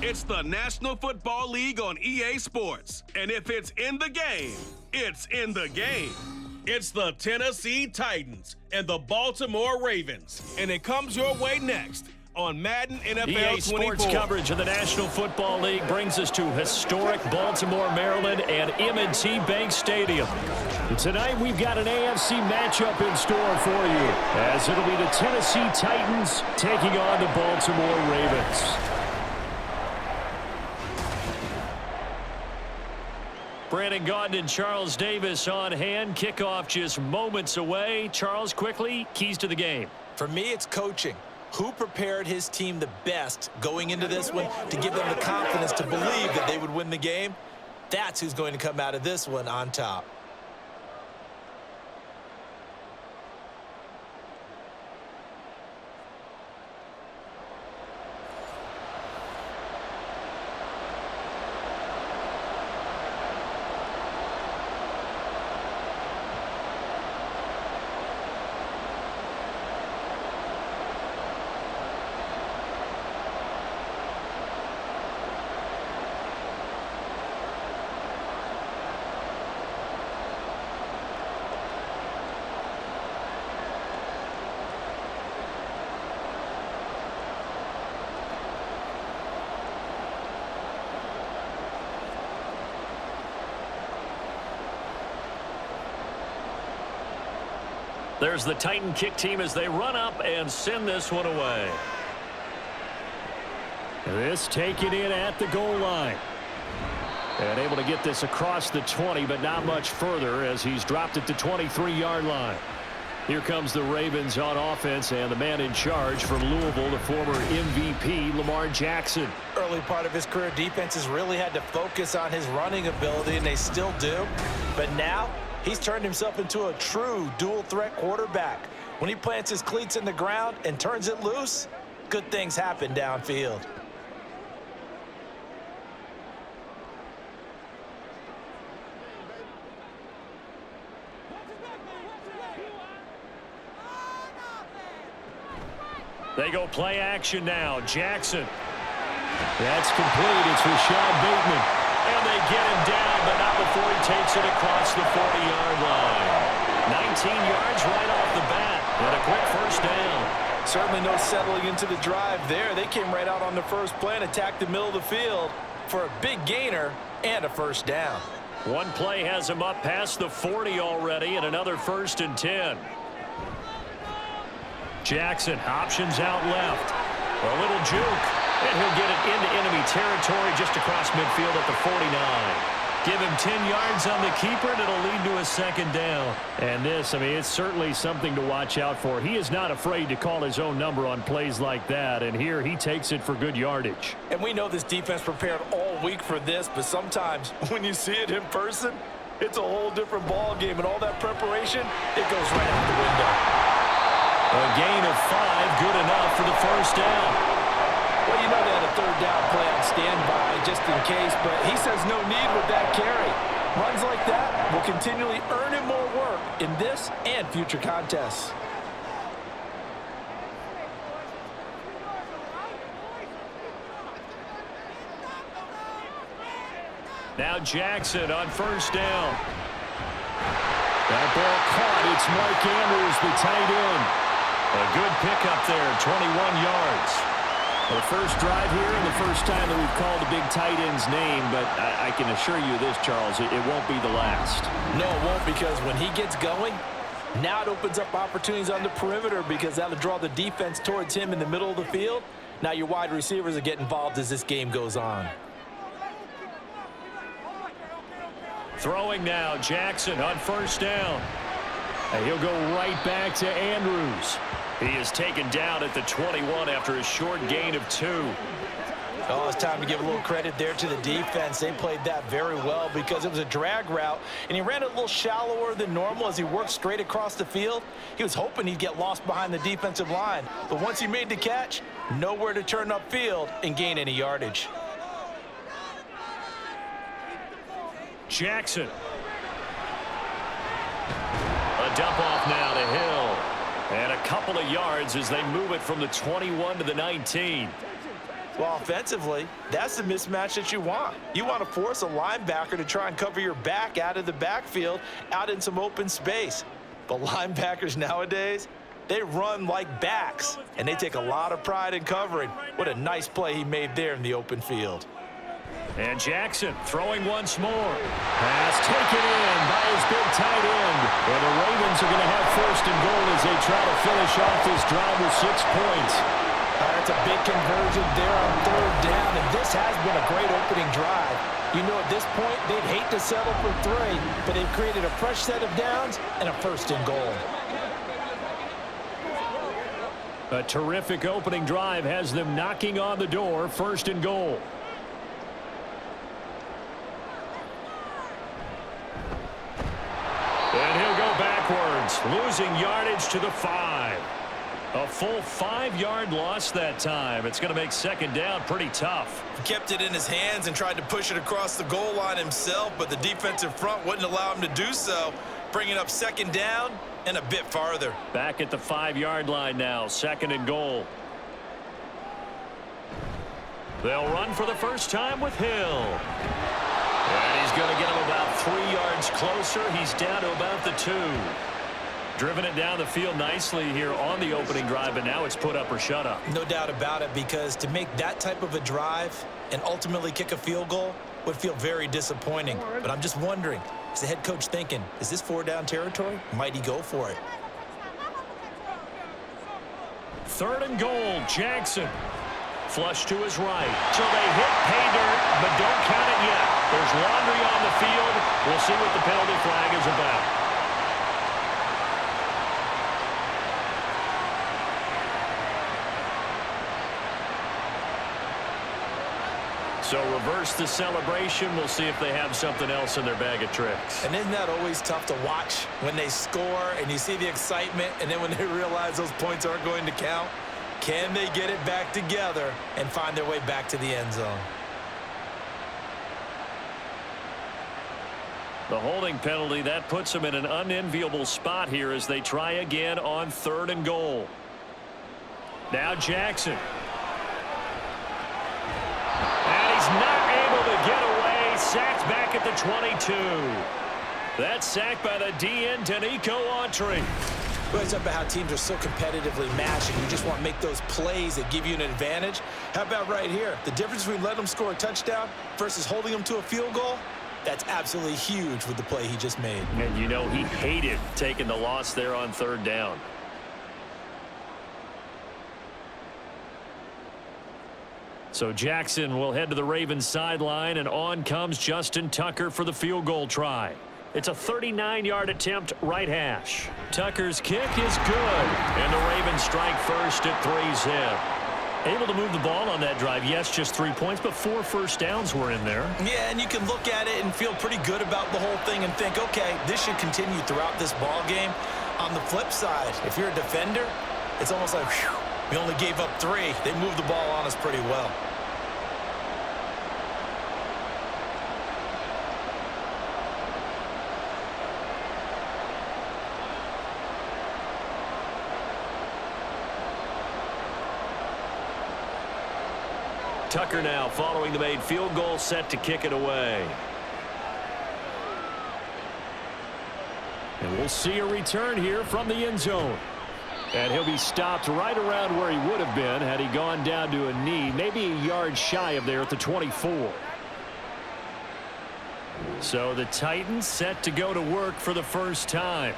It's the National Football League on EA Sports. And if it's in the game, it's in the game. It's the Tennessee Titans and the Baltimore Ravens. And it comes your way next on Madden NFL EA 24. Sports coverage of the National Football League brings us to historic Baltimore, Maryland and M&T Bank Stadium. And tonight we've got an AFC matchup in store for you, as it'll be the Tennessee Titans taking on the Baltimore Ravens. Brandon Gaudin and Charles Davis on hand. Kickoff just moments away. Charles, quickly, keys to the game. For me, it's coaching. Who prepared his team the best going into this one to give them the confidence to believe that they would win the game? That's who's going to come out of this one on top. There's the Titan kick team as they run up and send this one away. This taken in at the goal line. And able to get this across the 20, but not much further as he's dropped it to 23-yard line. Here comes the Ravens on offense, and the man in charge from Louisville, the former MVP, Lamar Jackson. Early part of his career, defenses really had to focus on his running ability, and they still do. But now, he's turned himself into a true dual-threat quarterback. When he plants his cleats in the ground and turns it loose, good things happen downfield. They go play action now. Jackson. That's complete. It's Rashad Bateman. And they get him down, but not before he takes it across the 40-yard line. 19 yards right off the bat. And a quick first down. Certainly no settling into the drive there. They came right out on the first play and attacked the middle of the field for a big gainer and a first down. One play has him up past the 40 already, and another 1st and 10. Jackson options out left. A little juke, and he'll get it into enemy territory just across midfield at the 49. Give him 10 yards on the keeper, and it'll lead to a second down. And this, I mean, it's certainly something to watch out for. He is not afraid to call his own number on plays like that, and here he takes it for good yardage. And we know this defense prepared all week for this, but sometimes when you see it in person, it's a whole different ball game, and all that preparation, it goes right out the window. A gain of 5, good enough for the first down. Well, you know they had a third down play on standby just in case, but he says no need with that carry. Runs like that will continually earn him more work in this and future contests. Now Jackson on first down. That ball caught. It's Mark Andrews, the tight end. A good pickup there, 21 yards. The first drive here and the first time that we've called a big tight end's name, but I can assure you this, Charles, it won't be the last. No, it won't, because when he gets going, now it opens up opportunities on the perimeter because that'll draw the defense towards him in the middle of the field. Now your wide receivers will get involved as this game goes on. Throwing now, Jackson on first down. And he'll go right back to Andrews. He is taken down at the 21 after a short gain of 2. Oh, it's time to give a little credit there to the defense. They played that very well because it was a drag route, and he ran it a little shallower than normal as he worked straight across the field. He was hoping he'd get lost behind the defensive line, but once he made the catch, nowhere to turn upfield and gain any yardage. Jackson. A dump off now to Hill. And a couple of yards as they move it from the 21 to the 19. Well, offensively, that's the mismatch that you want. You want to force a linebacker to try and cover your back out of the backfield, out in some open space. But linebackers nowadays, they run like backs, and they take a lot of pride in covering. What a nice play he made there in the open field. And Jackson throwing once more. Pass taken in by his big tight end. And the Ravens are going to have first and goal as they try to finish off this drive with 6 points. That's a big conversion there on third down, and this has been a great opening drive. You know, at this point, they'd hate to settle for 3, but they've created a fresh set of downs and a first and goal. A terrific opening drive has them knocking on the door, first and goal. And he'll go backwards, losing yardage to the 5. A full 5-yard loss that time. It's going to make second down pretty tough. He kept it in his hands and tried to push it across the goal line himself, but the defensive front wouldn't allow him to do so, bringing up second down and a bit farther. Back at the 5-yard line now, second and goal. They'll run for the first time with Hill. And he's going to get him about 3 yards closer. He's down to about the 2. Driven it down the field nicely here on the opening drive, but now it's put up or shut up. No doubt about it, because to make that type of a drive and ultimately kick a field goal would feel very disappointing. But I'm just wondering, is the head coach thinking, is this 4-down territory? Might he go for it? Third and goal, Jackson. Flush to his right. So they hit pay dirt, but don't count it yet. There's laundry on the field. We'll see what the penalty flag is about. So reverse the celebration. We'll see if they have something else in their bag of tricks. And isn't that always tough to watch when they score and you see the excitement, and then when they realize those points aren't going to count? Can they get it back together and find their way back to the end zone? The holding penalty, that puts them in an unenviable spot here as they try again on third and goal. Now Jackson. Not able to get away. Sacked back at the 22. That's sacked by the DN, ColeOnTheStix. Well, it's about how teams are so competitively matched, and you just want to make those plays that give you an advantage. How about right here? The difference between letting them score a touchdown versus holding them to a field goal, that's absolutely huge with the play he just made. And you know he hated taking the loss there on third down. So Jackson will head to the Ravens sideline, and on comes Justin Tucker for the field goal try. It's a 39-yard attempt, right hash. Tucker's kick is good, and the Ravens strike first at 3-zip. Able to move the ball on that drive. Yes, just 3 points, but 4 first downs were in there. Yeah, and you can look at it and feel pretty good about the whole thing and think, okay, this should continue throughout this ball game. On the flip side, if you're a defender, it's almost like, whew, we only gave up 3. They moved the ball on us pretty well. Tucker now following the made field goal, set to kick it away. And we'll see a return here from the end zone. And he'll be stopped right around where he would have been had he gone down to a knee, maybe a yard shy of there at the 24. So the Titans set to go to work for the first time.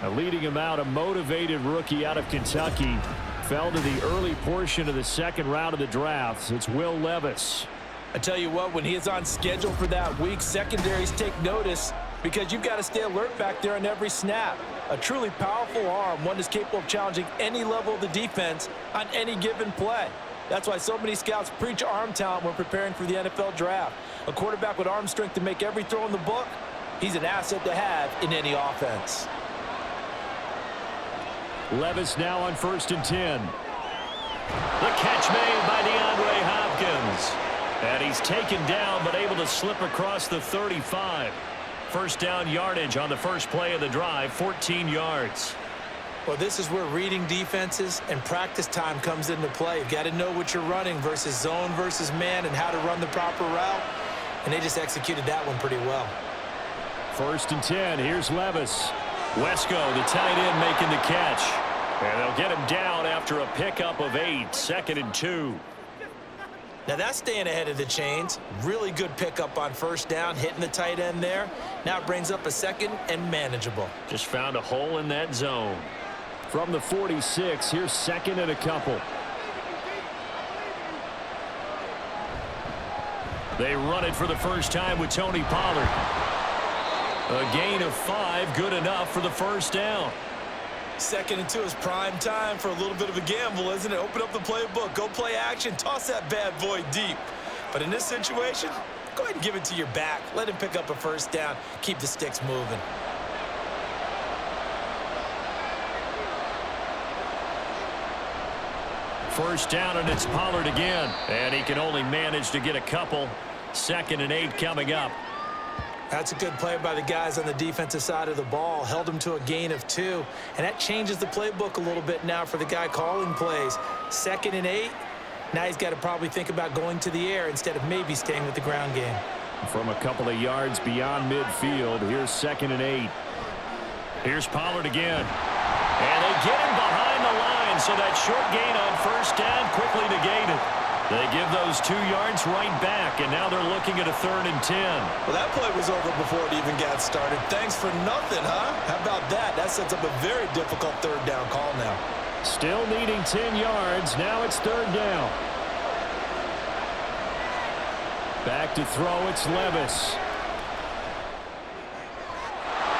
Now leading him out, a motivated rookie out of Kentucky. Fell to the early portion of the second round of the draft. It's Will Levis. I tell you what, when he is on schedule for that week, secondaries take notice because you've got to stay alert back there on every snap. A truly powerful arm, one that's capable of challenging any level of the defense on any given play. That's why so many scouts preach arm talent when preparing for the NFL draft. A quarterback with arm strength to make every throw in the book, he's an asset to have in any offense. Levis now on 1st and 10. The catch made by DeAndre Hopkins. And he's taken down but able to slip across the 35. First down yardage on the first play of the drive, 14 yards. Well, this is where reading defenses and practice time comes into play. You've got to know what you're running versus zone versus man and how to run the proper route. And they just executed that one pretty well. 1st and 10. Here's Levis. Wesco, the tight end, making the catch. And they'll get him down after a pickup of 8. 2nd and 2. Now that's staying ahead of the chains. Really good pickup on 1st down, hitting the tight end there. Now it brings up a 2nd and manageable. Just found a hole in that zone. From the 46, here's 2nd and a couple. They run it for the first time with Tony Pollard. A gain of 5, good enough for the 1st down. 2nd and 2 is prime time for a little bit of a gamble, isn't it? Open up the playbook, go play action, toss that bad boy deep. But in this situation, go ahead and give it to your back. Let him pick up a 1st down, keep the sticks moving. First down, and it's Pollard again. And he can only manage to get a couple. 2nd and 8 coming up. That's a good play by the guys on the defensive side of the ball. Held him to a gain of 2. And that changes the playbook a little bit now for the guy calling plays. 2nd and 8. Now he's got to probably think about going to the air instead of maybe staying with the ground game. From a couple of yards beyond midfield, here's 2nd and 8. Here's Pollard again. And they get him behind the line, so that short gain on 1st down quickly negated. They give those 2 yards right back, and now they're looking at a 3rd and 10. Well, that play was over before it even got started. Thanks for nothing, huh? How about that? That sets up a very difficult 3rd down call now. Still needing 10 yards. Now it's 3rd down. Back to throw, it's Levis.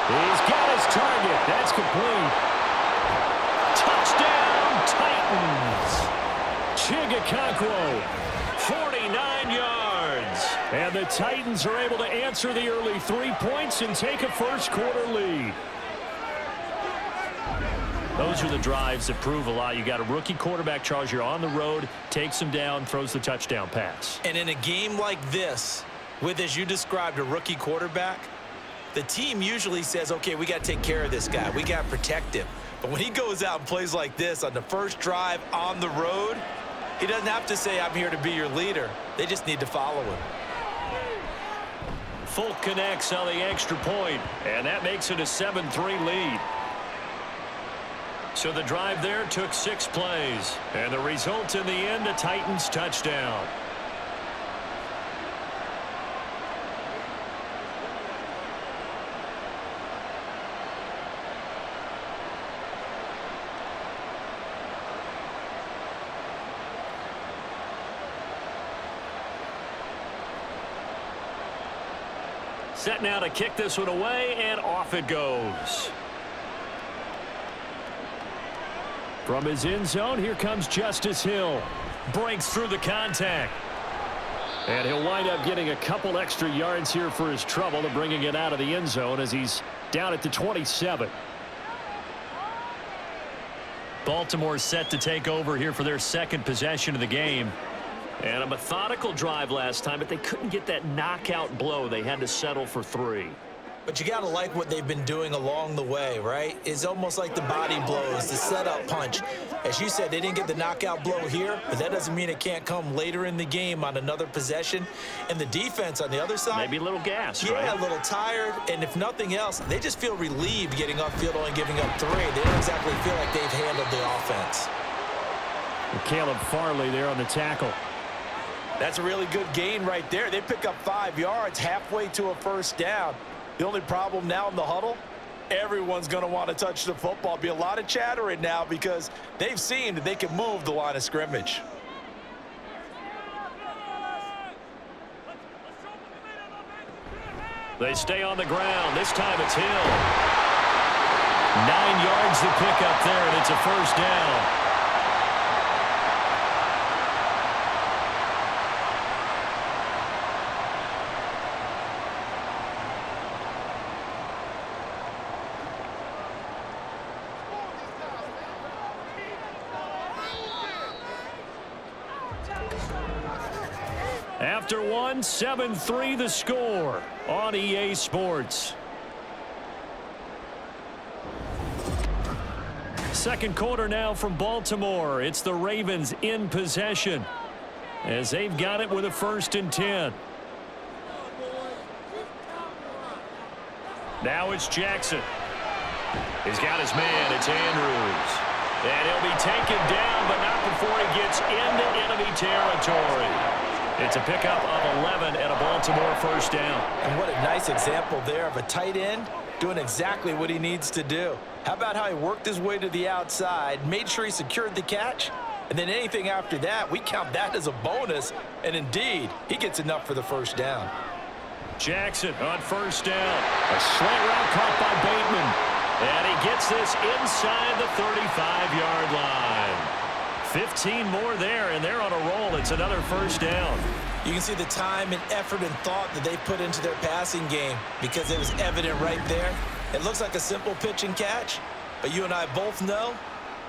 He's got his target. That's complete. Touchdown, Titans. Chigakonkwo, 49 yards. And the Titans are able to answer the early 3 points and take a 1st quarter lead. Those are the drives that prove a lot. You got a rookie quarterback, Charles. You're on the road, takes him down, throws the touchdown pass. And in a game like this, with, as you described, a rookie quarterback, the team usually says, okay, we got to take care of this guy. We got to protect him. But when he goes out and plays like this on the 1st drive on the road, he doesn't have to say, I'm here to be your leader. They just need to follow him. Folk connects on the extra point, and that makes it a 7-3 lead. So the drive there took 6 plays, and the result in the end, a Titans touchdown. Set now to kick this one away, and off it goes. From his end zone, here comes Justice Hill. Breaks through the contact. And he'll wind up getting a couple extra yards here for his trouble and bringing it out of the end zone as he's down at the 27. Baltimore set to take over here for their 2nd possession of the game. And a methodical drive last time, but they couldn't get that knockout blow. They had to settle for 3. But you got to like what they've been doing along the way, right? It's almost like the body blows, the setup punch. As you said, they didn't get the knockout blow here, but that doesn't mean it can't come later in the game on another possession. And the defense on the other side, maybe a little gas, yeah, right? A little tired. And if nothing else, they just feel relieved getting upfield, only giving up 3. They don't exactly feel like they've handled the offense. Caleb Farley there on the tackle. That's a really good gain right there. They pick up 5 yards halfway to a 1st down. The only problem now in the huddle, everyone's going to want to touch the football. Be a lot of chattering now because they've seen that they can move the line of scrimmage. They stay on the ground. This time it's Hill. 9 yards to pick up there, and it's a 1st down. After 1, 7-3 the score on EA Sports. second quarter now from Baltimore. It's the Ravens in possession as they've got it with a 1st and 10. Now it's Jackson. He's got his man. It's Andrews. And he'll be taken down, but not before he gets into enemy territory. It's a pickup of 11 and a Baltimore 1st down. And what a nice example there of a tight end doing exactly what he needs to do. How about how he worked his way to the outside, made sure he secured the catch, and then anything after that, we count that as a bonus. And indeed, he gets enough for the 1st down. Jackson on 1st down. A slant route caught by Bateman. And he gets this inside the 35-yard line. 15 more there, and they're on a roll. It's another 1st down. You can see the time and effort and thought that they put into their passing game because it was evident right there. It looks like a simple pitch and catch, but you and I both know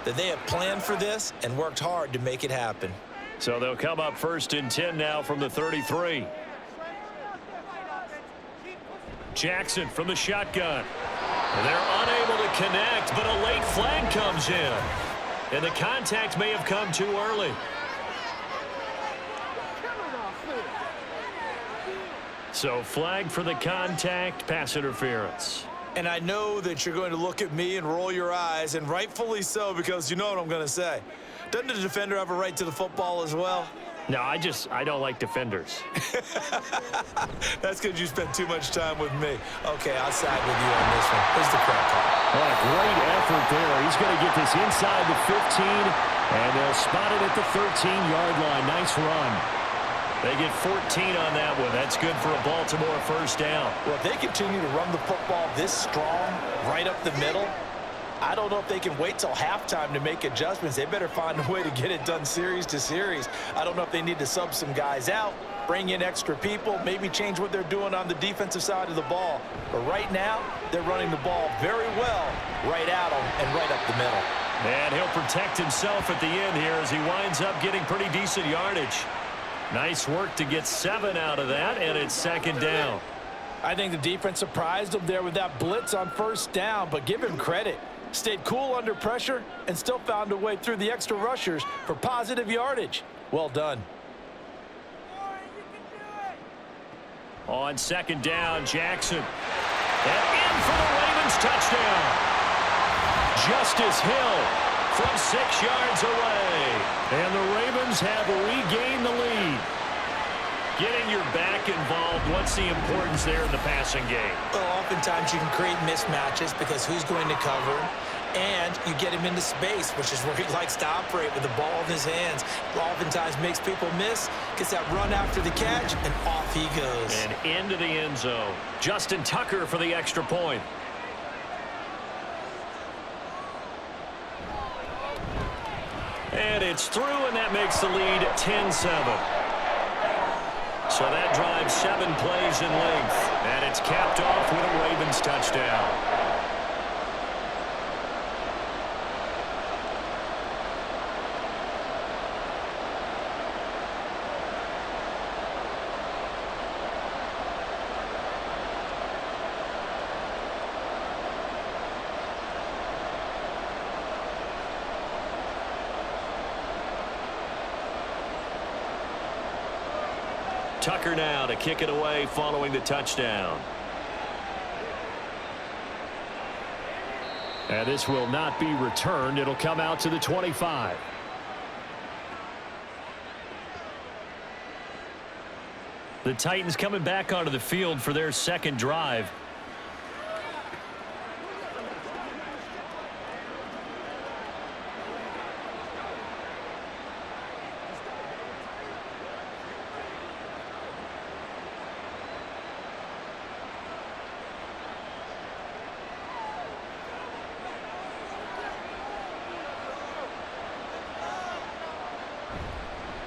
that they have planned for this and worked hard to make it happen. So they'll come up 1st and 10 now from the 33. Jackson from the shotgun. And they're unable to connect, but a late flag comes in. And the contact may have come too early. So flag for the contact, pass interference. And I know that you're going to look at me and roll your eyes, and rightfully so, because you know what I'm going to say. Doesn't the defender have a right to the football as well? No, I don't like defenders. That's because you spent too much time with me. Okay, I'll side with you on this one. Here's the crack call. What a great effort there. He's going to get this inside the 15, and they'll spot it at the 13-yard line. Nice run. They get 14 on that one. That's good for a Baltimore 1st down. Well, if they continue to run the football this strong, right up the middle, I don't know if they can wait till halftime to make adjustments. They better find a way to get it done series to series. I don't know if they need to sub some guys out, bring in extra people, maybe change what they're doing on the defensive side of the ball. But right now, they're running the ball very well right at them and right up the middle. And he'll protect himself at the end here as he winds up getting pretty decent yardage. Nice work to get 7 out of that, and it's 2nd down. I think the defense surprised him there with that blitz on 1st down, but give him credit. Stayed cool under pressure and still found a way through the extra rushers for positive yardage. Well done. On 2nd down, Jackson. And in for the Ravens touchdown. Justice Hill from 6 yards away. And the Ravens have regained the lead. Getting your back involved, what's the importance there in the passing game? Well, oftentimes you can create mismatches because who's going to cover, and you get him into space, which is where he likes to operate with the ball in his hands. Oftentimes makes people miss, gets that run after the catch, and off he goes. And into the end zone. Justin Tucker for the extra point. And it's through, and that makes the lead 10-7. So that drives 7 plays in length, and it's capped off with a Ravens touchdown. Tucker now to kick it away following the touchdown. And this will not be returned. It'll come out to the 25. The Titans coming back onto the field for their 2nd drive.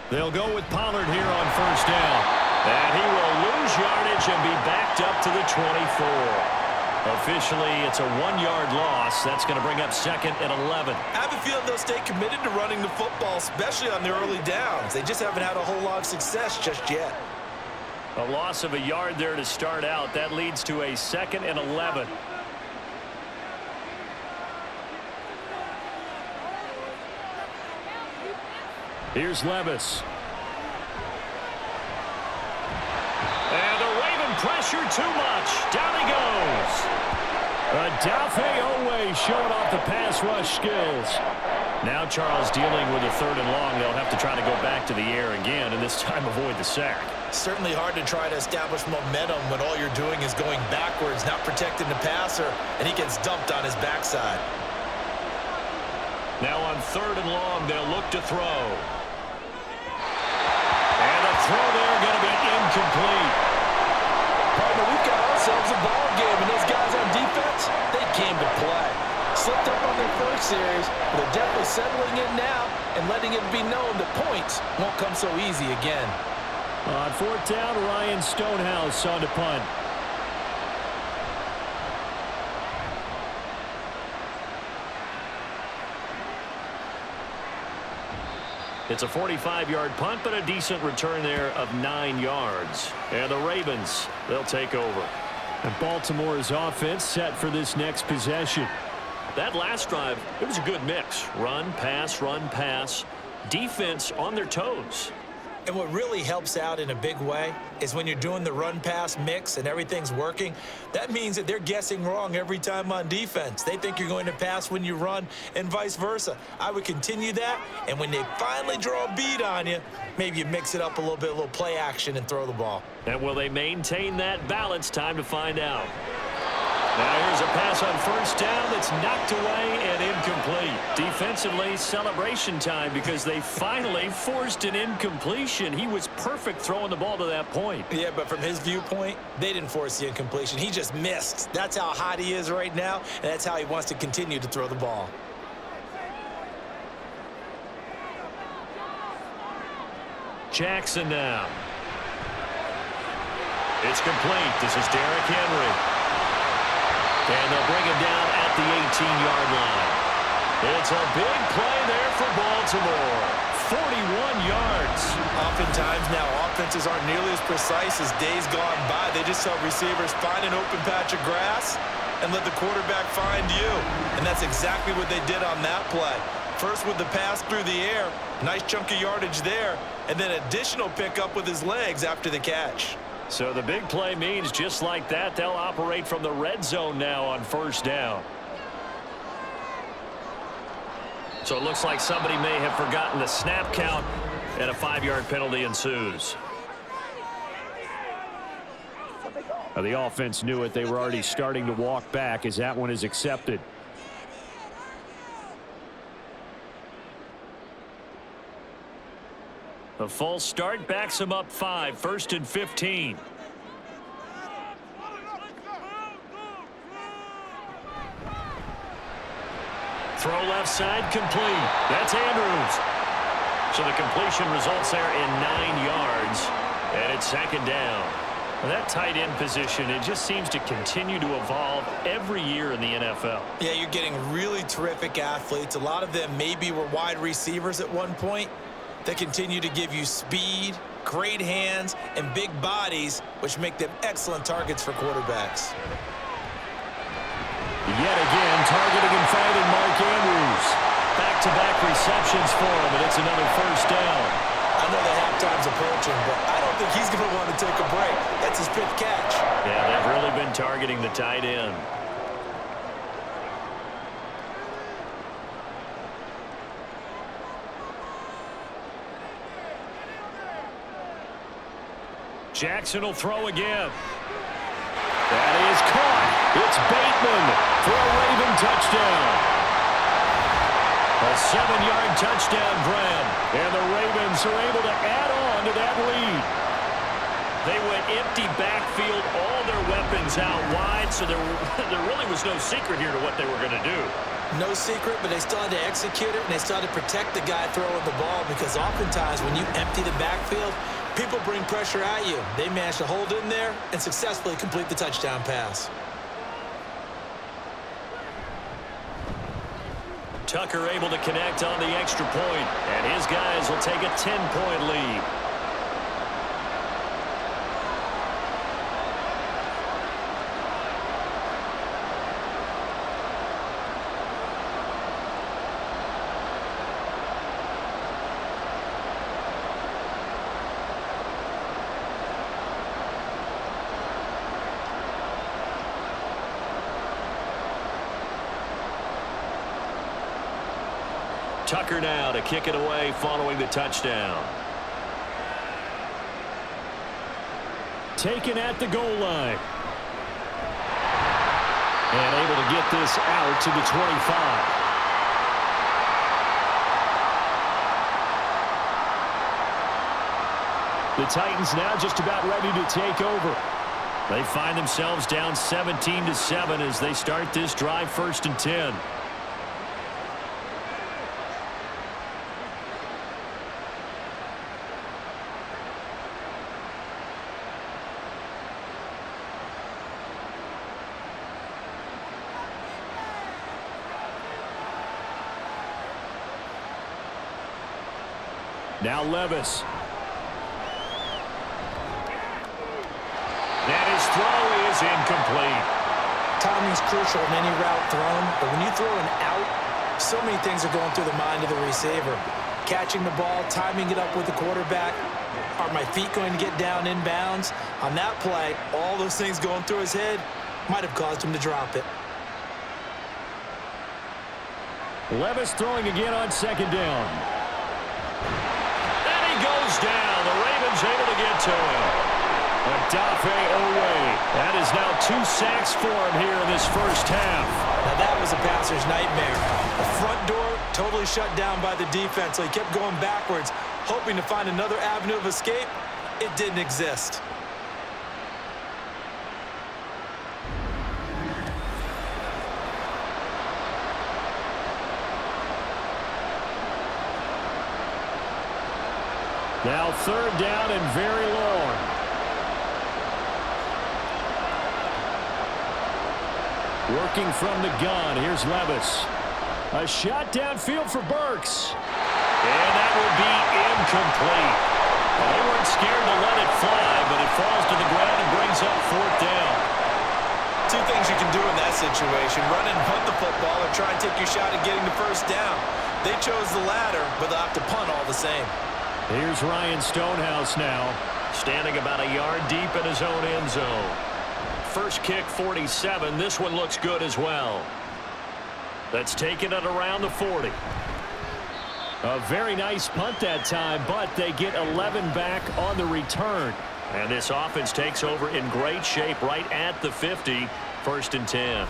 They'll go with Pollard here on 1st down. And he will lose yardage and be backed up to the 24. Officially, it's a 1-yard loss. That's going to bring up 2nd and 11. I have a feeling they'll stay committed to running the football, especially on their early downs. They just haven't had a whole lot of success just yet. A loss of a yard there to start out. That leads to a 2nd and 11. Here's Levis. And the Raven pressure too much. Down he goes. Adafe Owe showing off the pass rush skills. Now Charles dealing with a 3rd and long. They'll have to try to go back to the air again, and this time avoid the sack. Certainly hard to try to establish momentum when all you're doing is going backwards, not protecting the passer, and he gets dumped on his backside. Now on 3rd and long, they'll look to throw. And a throw there going to be incomplete. Partner, we've got ourselves a ball game, and those guys on defense, they came to play. Slipped up on their first series, but they're definitely settling in now and letting it be known that points won't come so easy again. On 4th down, Ryan Stonehouse on to punt. It's a 45-yard punt, but a decent return there of 9 yards. And the Ravens, they'll take over. And Baltimore's offense set for this next possession. That last drive, it was a good mix. Run, pass, defense on their toes. And what really helps out in a big way is when you're doing the run-pass mix and everything's working, that means that they're guessing wrong every time on defense. They think you're going to pass when you run and vice versa. I would continue that, and when they finally draw a beat on you, maybe you mix it up a little bit, a little play action and throw the ball. And will they maintain that balance? Time to find out. Now here's a pass on 1st down that's knocked away and incomplete. Defensively, celebration time because they finally forced an incompletion. He was perfect throwing the ball to that point. Yeah, but from his viewpoint, they didn't force the incompletion. He just missed. That's how hot he is right now, and that's how he wants to continue to throw the ball. Jackson now. It's complete. This is Derrick Henry. And they'll bring him down at the 18-yard line. It's a big play there for Baltimore. 41 yards. Oftentimes now, offenses aren't nearly as precise as days gone by. They just help receivers find an open patch of grass and let the quarterback find you. And that's exactly what they did on that play. First with the pass through the air, nice chunk of yardage there, and then additional pickup with his legs after the catch. So the big play means just like that, they'll operate from the red zone now on 1st down. So it looks like somebody may have forgotten the snap count, and a 5-yard penalty ensues. The offense knew it. They were already starting to walk back as that one is accepted. A false start backs him up 5, 1st and 15. Throw left side complete. That's Andrews. So the completion results there in 9 yards, and it's 2nd down. That tight end position, it just seems to continue to evolve every year in the NFL. Yeah, you're getting really terrific athletes. A lot of them maybe were wide receivers at one point. They continue to give you speed, great hands, and big bodies, which make them excellent targets for quarterbacks. Yet again, targeting and finding Mark Andrews. Back-to-back receptions for him, and it's another 1st down. I know the halftime's approaching, but I don't think he's going to want to take a break. That's his 5th catch. Yeah, they've really been targeting the tight end. Jackson will throw again. That is caught. It's Bateman for a Raven touchdown. A 7-yard touchdown grab. And the Ravens are able to add on to that lead. They went empty backfield, all their weapons out wide, so there really was no secret here to what they were going to do. No secret, but they still had to execute it, and they still had to protect the guy throwing the ball, because oftentimes when you empty the backfield, people bring pressure at you. They managed to hold in there and successfully complete the touchdown pass. Tucker able to connect on the extra point, and his guys will take a 10-point lead. Tucker now to kick it away following the touchdown. Taken at the goal line. And able to get this out to the 25. The Titans now just about ready to take over. They find themselves down 17-7 as they start this drive 1st and 10. Now Levis. And his throw is incomplete. Timing's crucial in any route thrown, but when you throw an out, so many things are going through the mind of the receiver. Catching the ball, timing it up with the quarterback. Are my feet going to get down inbounds? On that play, all those things going through his head might have caused him to drop it. Levis throwing again on 2nd down. And he goes down. The Ravens able to get to him. Odafe Owe. That is now 2 sacks for him here in this first half. Now that was a passer's nightmare. The front door totally shut down by the defense, so he kept going backwards, hoping to find another avenue of escape. It didn't exist. Now 3rd down and very long. Working from the gun. Here's Levis. A shot downfield for Burks. And that will be incomplete. Well, they weren't scared to let it fly, but it falls to the ground and brings up 4th down. 2 things you can do in that situation. Run and punt the football or try and take your shot at getting the 1st down. They chose the latter, but they'll have to punt all the same. Here's Ryan Stonehouse now, standing about a yard deep in his own end zone. First kick, 47. This one looks good as well. That's taken it around the 40. A very nice punt that time, but they get 11 back on the return. And this offense takes over in great shape right at the 50, 1st and 10.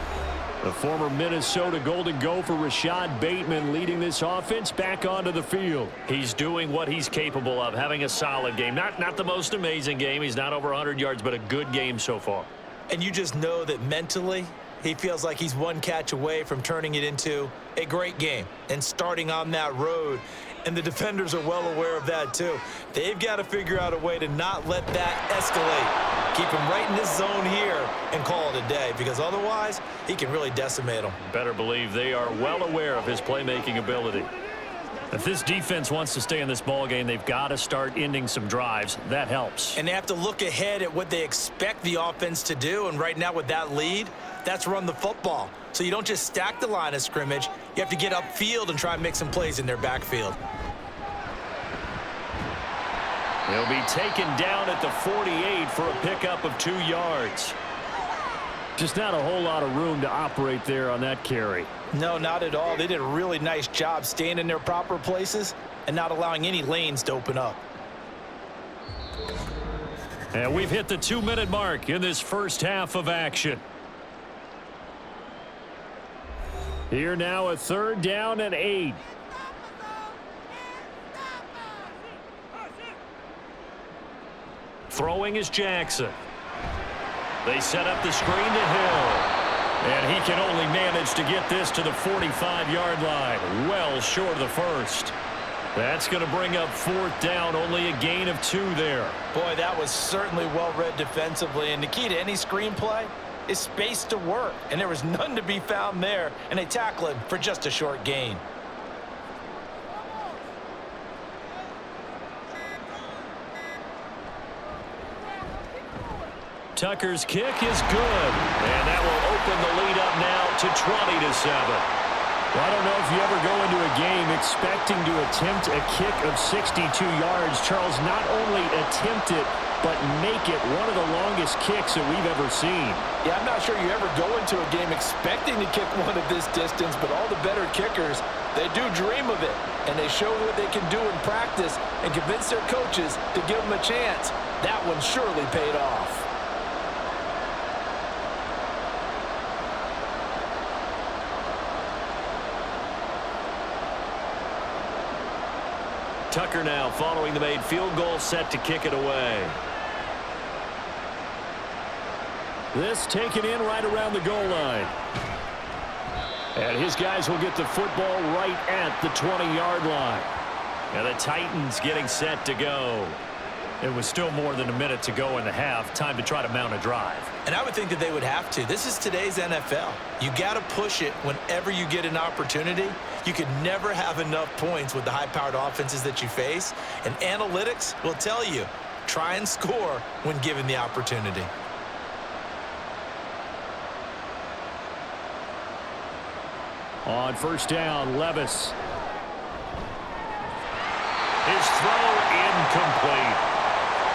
The former Minnesota Golden Gopher Rashad Bateman leading this offense back onto the field. He's doing what he's capable of, having a solid game. Not the most amazing game. He's not over 100 yards, but a good game so far. And you just know that mentally, he feels like he's 1 catch away from turning it into a great game and starting on that road. And the defenders are well aware of that, too. They've got to figure out a way to not let that escalate. Keep him right in this zone here and call it a day, because otherwise, he can really decimate them. Better believe they are well aware of his playmaking ability. If this defense wants to stay in this ballgame, they've got to start ending some drives. That helps. And they have to look ahead at what they expect the offense to do. And right now with that lead, that's run the football. So you don't just stack the line of scrimmage. You have to get upfield and try and make some plays in their backfield. He'll be taken down at the 48 for a pickup of 2 yards. Just not a whole lot of room to operate there on that carry. No, not at all. They did a really nice job staying in their proper places and not allowing any lanes to open up. And we've hit the 2-minute mark in this first half of action. Here now, a 3rd down and 8. Throwing is Jackson. They set up the screen to Hill. And he can only manage to get this to the 45-yard line. Well short of the first. That's going to bring up 4th down. Only a gain of 2 there. Boy, that was certainly well read defensively. And the key to any screenplay is space to work. And there was none to be found there. And they tackle him for just a short gain. Tucker's kick is good. And that will open the lead up now to 20-7. Well, I don't know if you ever go into a game expecting to attempt a kick of 62 yards. Charles, not only attempt it, but make it one of the longest kicks that we've ever seen. Yeah, I'm not sure you ever go into a game expecting to kick one of this distance, but all the better kickers, they do dream of it, and they show what they can do in practice and convince their coaches to give them a chance. That one surely paid off. Tucker now following the made field goal, set to kick it away. This taken in right around the goal line. And his guys will get the football right at the 20-yard line. And the Titans getting set to go. It was still more than a minute to go in the half. Time to try to mount a drive. And I would think that they would have to. This is today's NFL. You got to push it whenever you get an opportunity. You could never have enough points with the high-powered offenses that you face. And analytics will tell you, try and score when given the opportunity. On first down, Levis. His throw incomplete.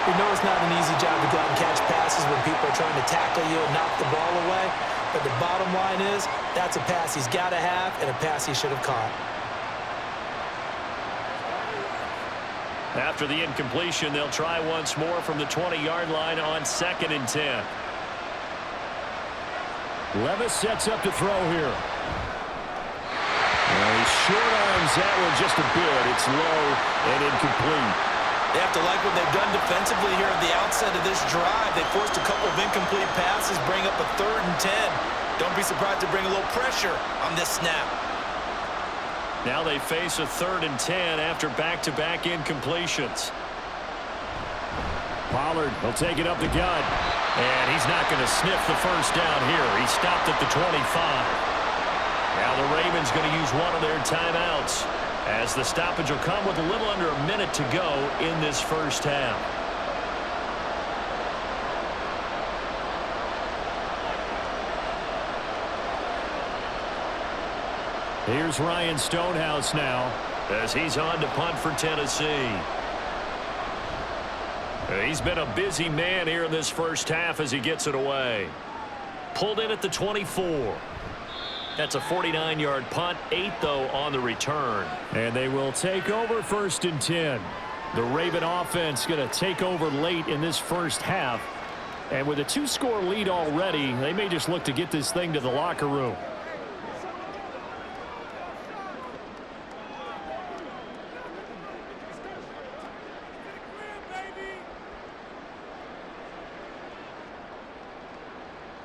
We know it's not an easy job to go out and catch passes when people are trying to tackle you and knock the ball away. But the bottom line is, that's a pass he's got to have and a pass he should have caught. After the incompletion, they'll try once more from the 20-yard line on 2nd and 10. Levis sets up to throw here. Well, he short arms that one just a bit. It's low and incomplete. They have to like what they've done defensively here at the outset of this drive. They forced a couple of incomplete passes, bring up a 3rd and 10. Don't be surprised to bring a little pressure on this snap. Now they face a 3rd and 10 after back-to-back incompletions. Pollard will take it up the gut. And he's not going to sniff the first down here. He stopped at the 25. Now the Ravens going to use one of their timeouts, as the stoppage will come with a little under a minute to go in this first half. Here's Ryan Stonehouse now, as he's on to punt for Tennessee. He's been a busy man here in this first half as he gets it away. Pulled in at the 24. That's a 49-yard punt, 8 though on the return. And they will take over 1st and 10. The Raven offense going to take over late in this first half. And with a 2-score lead already, they may just look to get this thing to the locker room.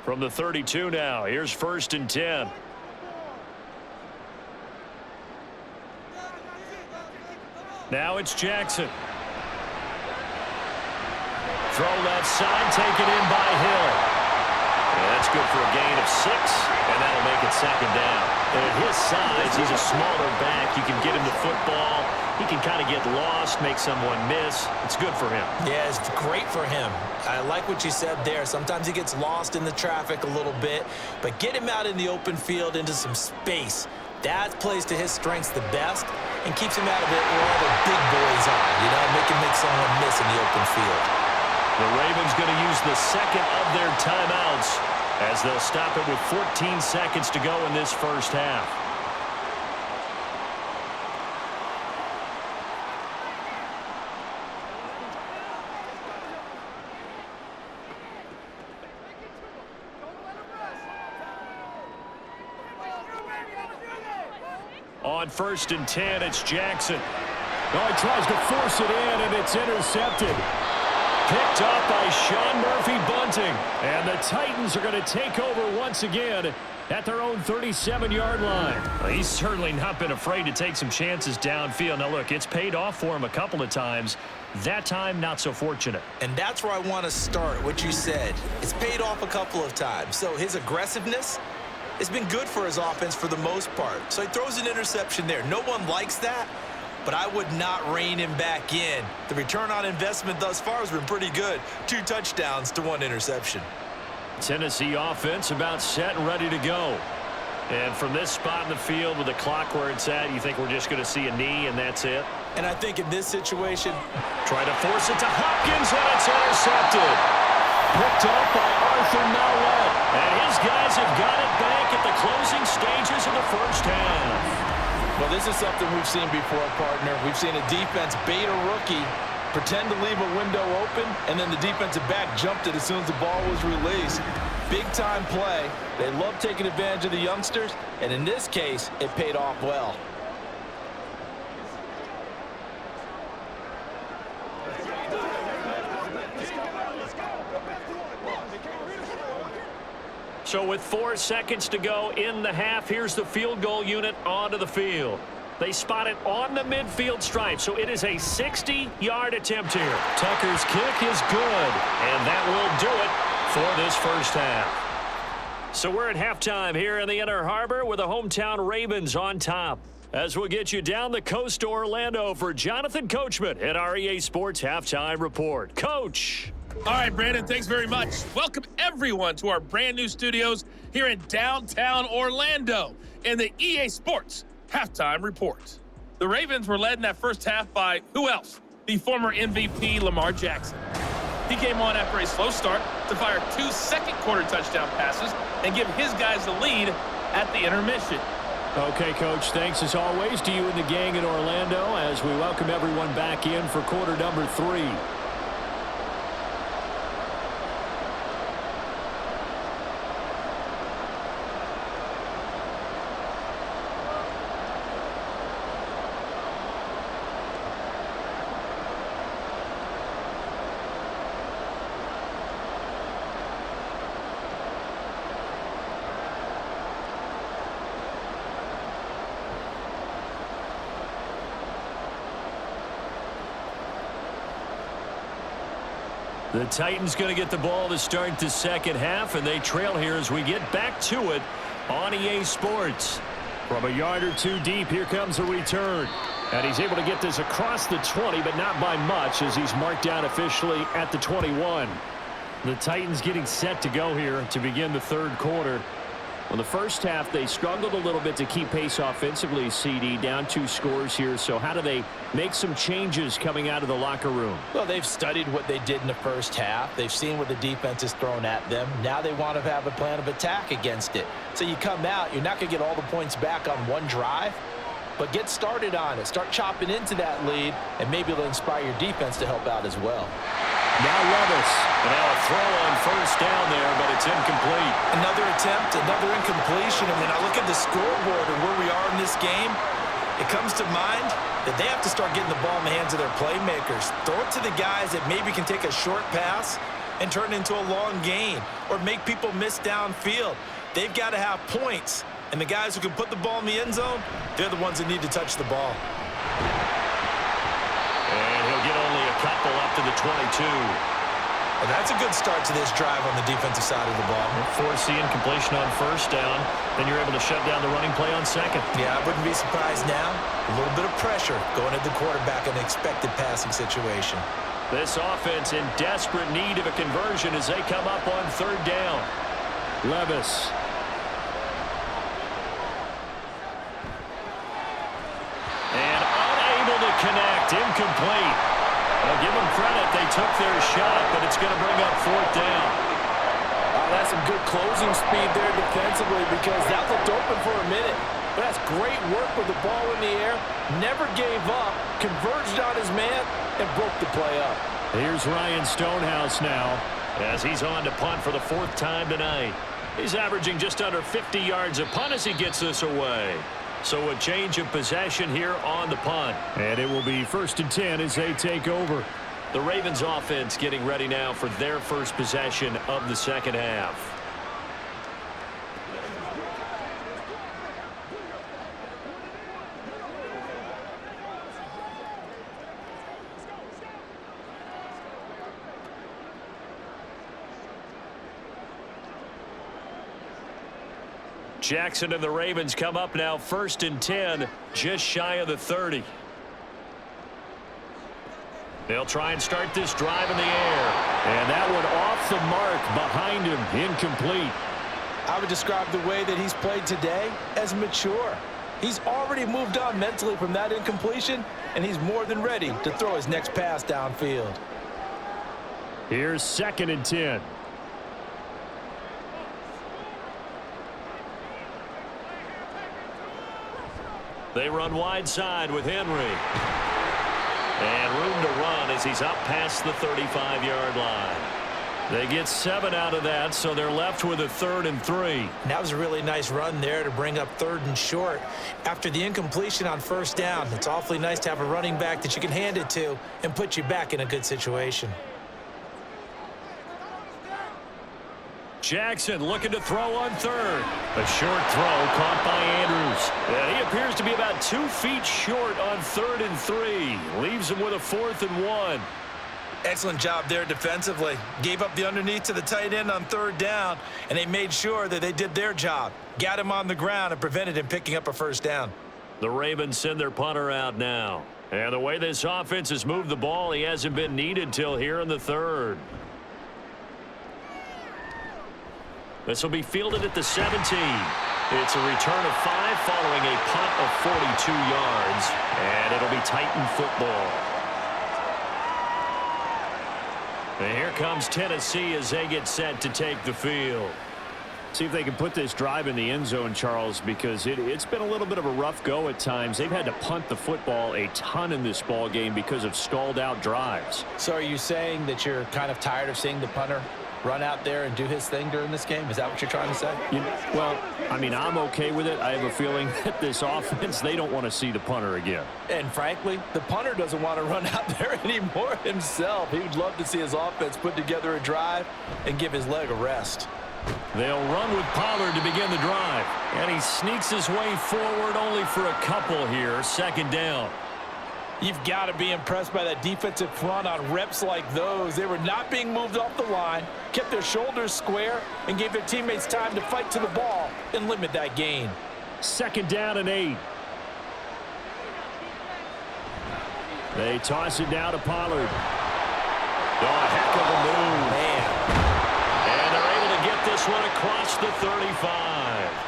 From the 32 now, here's 1st and 10. Now it's Jackson. Throw left side, taken in by Hill. And that's good for a gain of 6, and that'll make it 2nd down. And at his size, he's a smaller back. You can get him the football. He can kind of get lost, make someone miss. It's good for him. Yeah, it's great for him. I like what you said there. Sometimes he gets lost in the traffic a little bit, but get him out in the open field into some space. That plays to his strengths the best and keeps him out of it where all the big boys are, you know, make someone miss in the open field. The Ravens going to use the 2nd of their timeouts as they'll stop it with 14 seconds to go in this first half. On 1st and 10, it's Jackson. Oh, he tries to force it in, and it's intercepted. Picked up by Sean Murphy-Bunting. And the Titans are going to take over once again at their own 37-yard line. Well, he's certainly not been afraid to take some chances downfield. Now, look, it's paid off for him a couple of times. That time, not so fortunate. And that's where I want to start, what you said. It's paid off a couple of times. So his aggressiveness, it's been good for his offense for the most part. So he throws an interception there. No one likes that, but I would not rein him back in. The return on investment thus far has been pretty good. 2 touchdowns to 1 interception. Tennessee offense about set and ready to go. And from this spot in the field with the clock where it's at, you think we're just going to see a knee and that's it? And I think in this situation... Try to force it to Hopkins, and it's intercepted. Picked up by Arthur Nowell. And his guys have got it back at the closing stages of the first half. Well, this is something we've seen before, partner. We've seen a defense bait a rookie, pretend to leave a window open, and then the defensive back jumped it as soon as the ball was released. Big-time play. They love taking advantage of the youngsters, and in this case, it paid off well. So with 4 seconds to go in the half, here's the field goal unit onto the field. They spot it on the midfield stripe, so it is a 60-yard attempt here. Tucker's kick is good, and that will do it for this first half. So we're at halftime here in the Inner Harbor with the hometown Ravens on top. As we'll get you down the coast to Orlando for Jonathan Coachman at our EA Sports Halftime Report. Coach. All right, Brandon, thanks very much. Welcome, everyone, to our brand-new studios here in downtown Orlando in the EA Sports Halftime Report. The Ravens were led in that first half by who else? The former MVP, Lamar Jackson. He came on after a slow start to fire 2 second-quarter touchdown passes and give his guys the lead at the intermission. Okay, Coach, thanks as always to you and the gang in Orlando as we welcome everyone back in for quarter number 3. The Titans going to get the ball to start the second half, and they trail here as we get back to it on EA Sports. From a yard or two deep, here comes a return. And he's able to get this across the 20, but not by much as he's marked down officially at the 21. The Titans getting set to go here to begin the third quarter. Well, the first half, they struggled a little bit to keep pace offensively, CD, down 2 scores here. So how do they make some changes coming out of the locker room? Well, they've studied what they did in the first half. They've seen what the defense has thrown at them. Now they want to have a plan of attack against it. So you come out, you're not going to get all the points back on one drive, but get started on it. Start chopping into that lead, and maybe it'll inspire your defense to help out as well. Now Levis. And now a throw on first down there, but it's incomplete. Another attempt, another incompletion. And when I look at the scoreboard and where we are in this game, it comes to mind that they have to start getting the ball in the hands of their playmakers. Throw it to the guys that maybe can take a short pass and turn it into a long gain or make people miss downfield. They've got to have points. And the guys who can put the ball in the end zone, they're the ones that need to touch the ball. And he'll get only a couple up to the 22. And that's a good start to this drive on the defensive side of the ball. Force the incompletion on first down. Then you're able to shut down the running play on second. Yeah, I wouldn't be surprised now. A little bit of pressure going at the quarterback in an expected passing situation. This offense in desperate need of a conversion as they come up on third down. Levis. And unable to connect. Incomplete. I'll give them credit. They took their shot, but it's going to bring up fourth down. That's some good closing speed there defensively because that looked open for a minute. But that's great work with the ball in the air. Never gave up, converged on his man, and broke the play up. Here's Ryan Stonehouse now as he's on to punt for the 4th time tonight. He's averaging just under 50 yards a punt as he gets this away. So a change of possession here on the punt. And it will be 1st and 10 as they take over. The Ravens offense getting ready now for their first possession of the second half. Jackson and the Ravens come up now 1st and 10, just shy of the 30. They'll try and start this drive in the air. And that one off the mark behind him, incomplete. I would describe the way that he's played today as mature. He's already moved on mentally from that incompletion, and he's more than ready to throw his next pass downfield. Here's 2nd and 10. They run wide side with Henry. And room to run as he's up past the 35-yard line. They get 7 out of that, so they're left with a 3rd and 3. And that was a really nice run there to bring up 3rd and short. After the incompletion on 1st down, it's awfully nice to have a running back that you can hand it to and put you back in a good situation. Jackson looking to throw on 3rd. A short throw caught by Andrews. And he appears to be about 2 feet short on 3rd and 3. Leaves him with a 4th and 1. Excellent job there defensively. Gave up the underneath to the tight end on 3rd down, and they made sure that they did their job. Got him on the ground and prevented him picking up a 1st down. The Ravens send their punter out now. And the way this offense has moved the ball, he hasn't been needed till here in the 3rd. This will be fielded at the 17. It's a return of 5 following a punt of 42 yards. And it'll be Titan football. And here comes Tennessee as they get set to take the field. See if they can put this drive in the end zone, Charles, because it's been a little bit of a rough go at times. They've had to punt the football a ton in this ball game because of stalled out drives. So are you saying that you're kind of tired of seeing the punter run out there and do his thing during this game? Is that what you're trying to say? Well, I mean, I'm okay with it. I have a feeling that this offense, they don't want to see the punter again. And frankly, the punter doesn't want to run out there anymore himself. He would love to see his offense put together a drive and give his leg a rest. They'll run with Pollard to begin the drive. And he sneaks his way forward only for a couple here. 2nd down. You've got to be impressed by that defensive front on reps like those. They were not being moved off the line, kept their shoulders square, and gave their teammates time to fight to the ball and limit that gain. 2nd down and 8. They toss it down to Pollard. Oh, a heck of a move. Man. And they're able to get this one across the 35.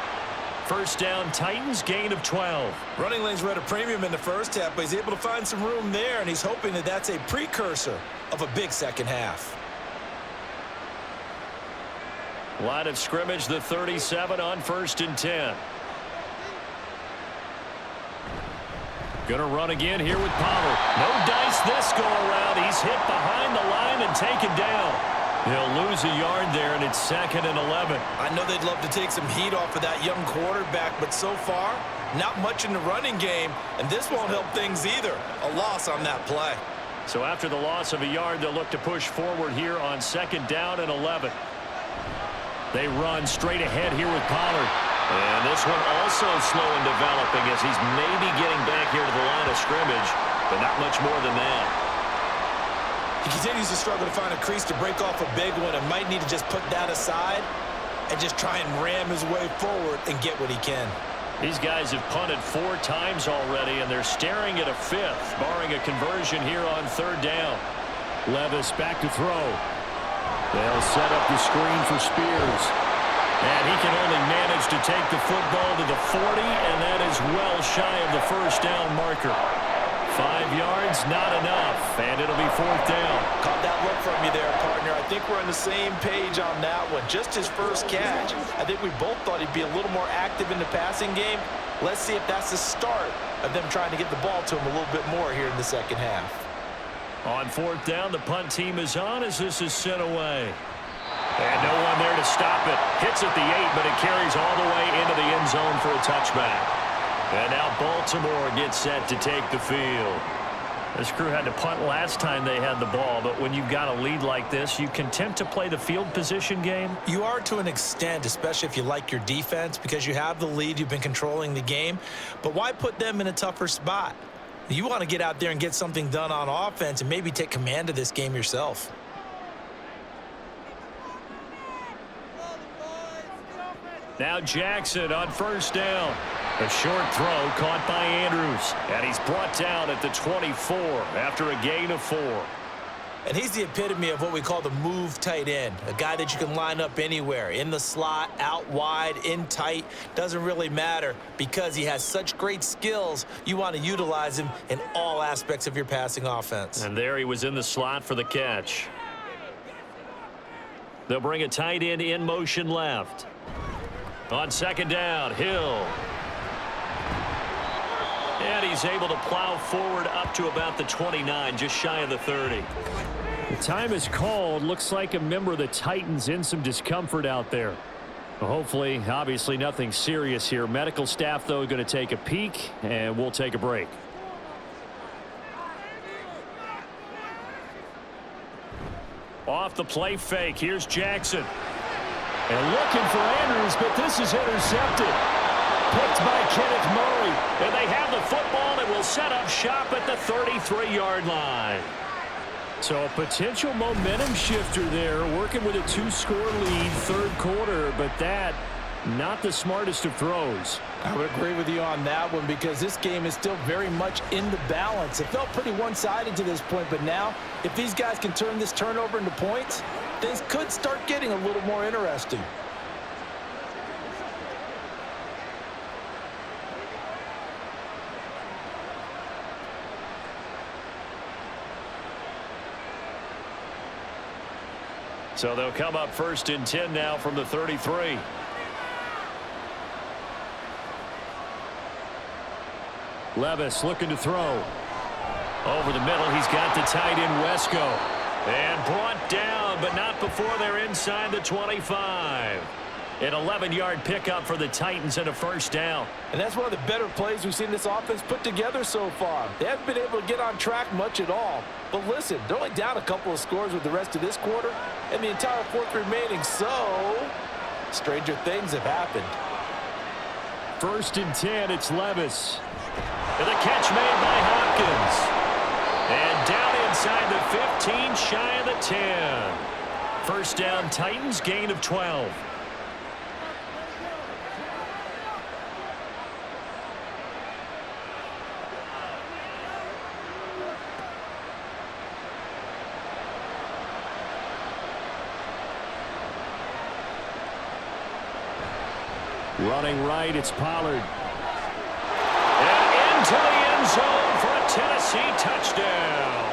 1st down, Titans, gain of 12. Running lanes were at a premium in the 1st half, but he's able to find some room there, and he's hoping that that's a precursor of a big 2nd half. Line of scrimmage, the 37 on 1st and 10. Gonna run again here with Pollard. No dice this go around. He's hit behind the line and taken down. He'll lose a yard there, and it's 2nd and 11. I know they'd love to take some heat off of that young quarterback, but so far, not much in the running game, and this won't help things either. A loss on that play. So after the loss of a yard, they'll look to push forward here on 2nd down and 11. They run straight ahead here with Pollard. And this one also slow in developing as he's maybe getting back here to the line of scrimmage, but not much more than that. He continues to struggle to find a crease to break off a big one and might need to just put that aside and just try and ram his way forward and get what he can. These guys have punted 4 times already, and they're staring at a 5th, barring a conversion here on 3rd down. Levis back to throw. They'll set up the screen for Spears. And he can only manage to take the football to the 40, and that is well shy of the 1st down marker. 5 yards, not enough, and it'll be 4th down. Caught that look from you there, partner. I think we're on the same page on that one. Just his first catch. I think we both thought he'd be a little more active in the passing game. Let's see if that's the start of them trying to get the ball to him a little bit more here in the 2nd half. On 4th down, the punt team is on as this is sent away. And no one there to stop it. Hits at the 8, but it carries all the way into the end zone for a touchback. And now Baltimore gets set to take the field. This crew had to punt last time they had the ball, but when you've got a lead like this, you content to play the field position game? You are to an extent, especially if you like your defense, because you have the lead, you've been controlling the game. But why put them in a tougher spot? You want to get out there and get something done on offense and maybe take command of this game yourself. Now Jackson on 1st down. A short throw caught by Andrews. And he's brought down at the 24 after a gain of 4. And he's the epitome of what we call the move tight end, a guy that you can line up anywhere, in the slot, out wide, in tight, doesn't really matter because he has such great skills. You want to utilize him in all aspects of your passing offense. And there he was in the slot for the catch. They'll bring a tight end in motion left. On second down, Hill. And he's able to plow forward up to about the 29, just shy of the 30. The time is called. Looks like a member of the Titans in some discomfort out there. Well, hopefully, obviously nothing serious here. Medical staff, though, going to take a peek, and we'll take a break. Off the play fake, here's Jackson. And looking for Andrews, but this is intercepted. Picked by Kenneth Murray. And they have the football and will set up shop at the 33-yard line. So a potential momentum shifter there, working with a 2-score lead, third quarter, but that, not the smartest of throws. I would agree with you on that one because this game is still very much in the balance. It felt pretty one-sided to this point, but now, if these guys can turn this turnover into points, things could start getting a little more interesting. So they'll come up 1st and 10 now from the 33. Levis looking to throw. Over the middle, he's got the tight end Wesco. And brought down, but not before they're inside the 25. An 11-yard pickup for the Titans and a first down. And that's one of the better plays we've seen this offense put together so far. They haven't been able to get on track much at all. But listen, they're only down a couple of scores with the rest of this quarter and the entire fourth remaining. So, stranger things have happened. 1st and 10, it's Levis. And the catch made by Hopkins. And down inside the 15, shy of the 10. First down, Titans, gain of 12. Running right, it's Pollard. And into the end zone for a Tennessee touchdown.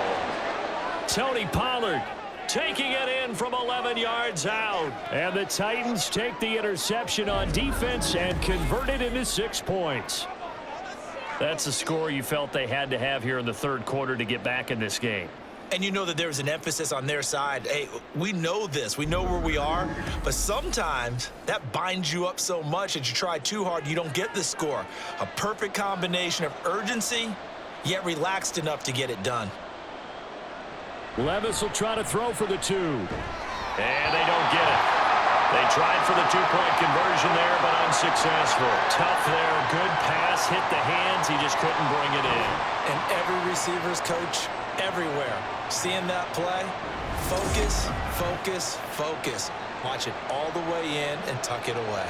Tony Pollard taking it in from 11 yards out. And the Titans take the interception on defense and convert it into 6 points. That's the score you felt they had to have here in the third quarter to get back in this game. And you know that there's an emphasis on their side. Hey, we know this. We know where we are. But sometimes that binds you up so much that you try too hard, you don't get the score. A perfect combination of urgency, yet relaxed enough to get it done. Levis will try to throw for the 2. And they don't get it. They tried for the 2-point conversion there, but unsuccessful. Tough there. Good pass. Hit the hands. He just couldn't bring it in. And every receiver's coach everywhere. Seeing that play, focus, focus, focus. Watch it all the way in and tuck it away.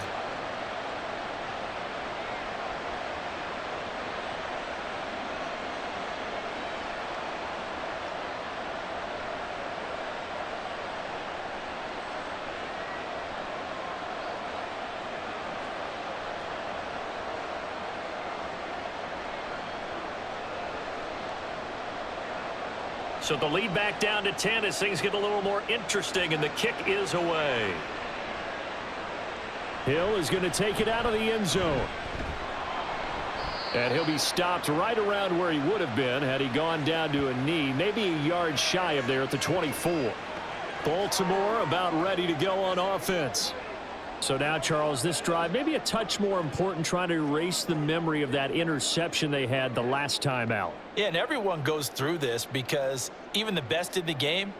So the lead back down to 10 as things get a little more interesting, and the kick is away. Hill is going to take it out of the end zone. And he'll be stopped right around where he would have been had he gone down to a knee, maybe a yard shy of there at the 24. Baltimore about ready to go on offense. So now, Charles, this drive maybe a touch more important, trying to erase the memory of that interception they had the last time out. Yeah, and everyone goes through this because even the best in the game,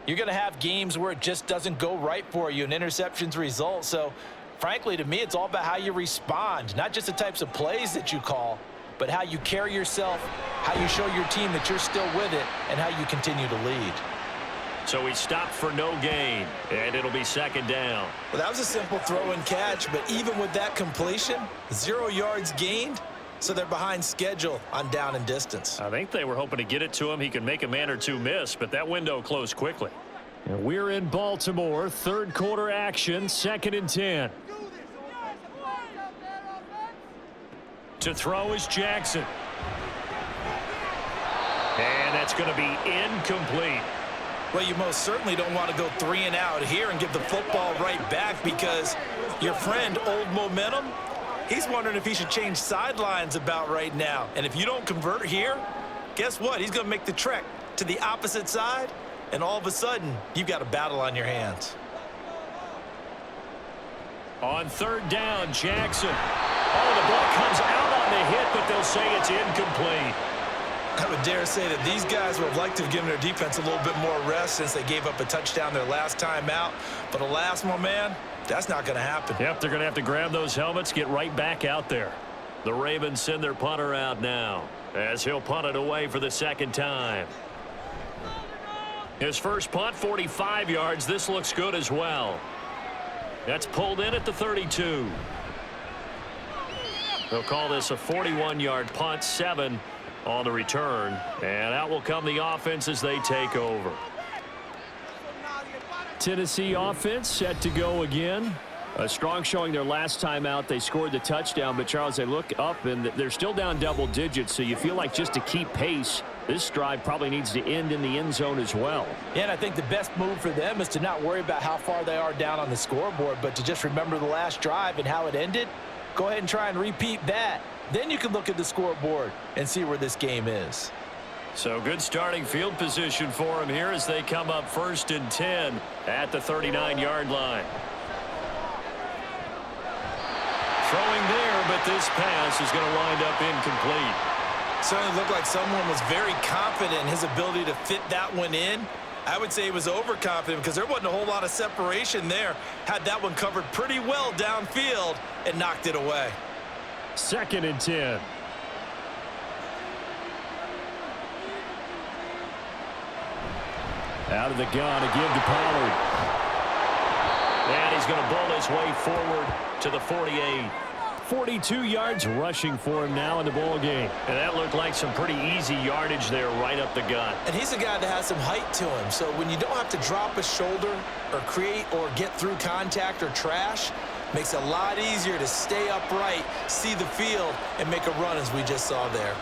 you're going to have games where it just doesn't go right for you and interceptions result. So, frankly, to me, it's all about how you respond, not just the types of plays that you call, but how you carry yourself, how you show your team that you're still with it, and how you continue to lead. So he stopped for no gain, and it'll be second down. Well, that was a simple throw and catch, but even with that completion, 0 yards gained, so they're behind schedule on down and distance. I think they were hoping to get it to him. He could make a man or two miss, but that window closed quickly. And we're in Baltimore. Third quarter action, 2nd and 10. To throw is Jackson. And that's going to be incomplete. Well, you most certainly don't want to go 3 and out here and give the football right back, because your friend, Old Momentum, he's wondering if he should change sidelines about right now. And if you don't convert here, guess what? He's going to make the trek to the opposite side, and all of a sudden, you've got a battle on your hands. On 3rd down, Jackson. Oh, the ball comes out on the hit, but they'll say it's incomplete. I would dare say that these guys would have liked to have given their defense a little bit more rest since they gave up a touchdown their last time out. But alas, my man, that's not going to happen. Yep, they're going to have to grab those helmets, get right back out there. The Ravens send their punter out now as he'll punt it away for the 2nd time. His first punt, 45 yards. This looks good as well. That's pulled in at the 32. They'll call this a 41-yard punt, 7 on the return, and out will come the offense as they take over. Tennessee offense set to go again. A strong showing their last time out. They scored the touchdown, but Charles, they look up and they're still down double digits, so you feel like just to keep pace, this drive probably needs to end in the end zone as well. Yeah, and I think the best move for them is to not worry about how far they are down on the scoreboard, but to just remember the last drive and how it ended. Go ahead and try and repeat that. Then you can look at the scoreboard and see where this game is. So good starting field position for them here as they come up 1st and 10 at the 39-yard line. Throwing there, but this pass is going to wind up incomplete. Certainly looked like someone was very confident in his ability to fit that one in. I would say he was overconfident because there wasn't a whole lot of separation there. Had that one covered pretty well downfield and knocked it away. 2nd and 10. Out of the gun, a give to Pollard. And he's going to bowl his way forward to the 48. 42 yards rushing for him now in the ball game. And that looked like some pretty easy yardage there right up the gut. And he's a guy that has some height to him. So when you don't have to drop a shoulder or create or get through contact or trash, makes it a lot easier to stay upright, see the field, and make a run as we just saw there.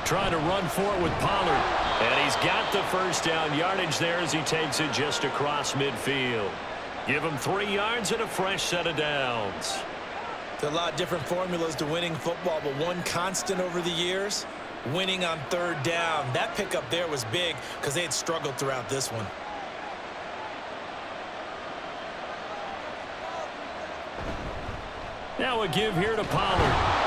Trying to run for it with Pollard. And he's got the first down yardage there as he takes it just across midfield. Give him 3 yards and a fresh set of downs. There are a lot of different formulas to winning football, but one constant over the years, winning on 3rd down. That pickup there was big because they had struggled throughout this one. Now a give here to Pollard.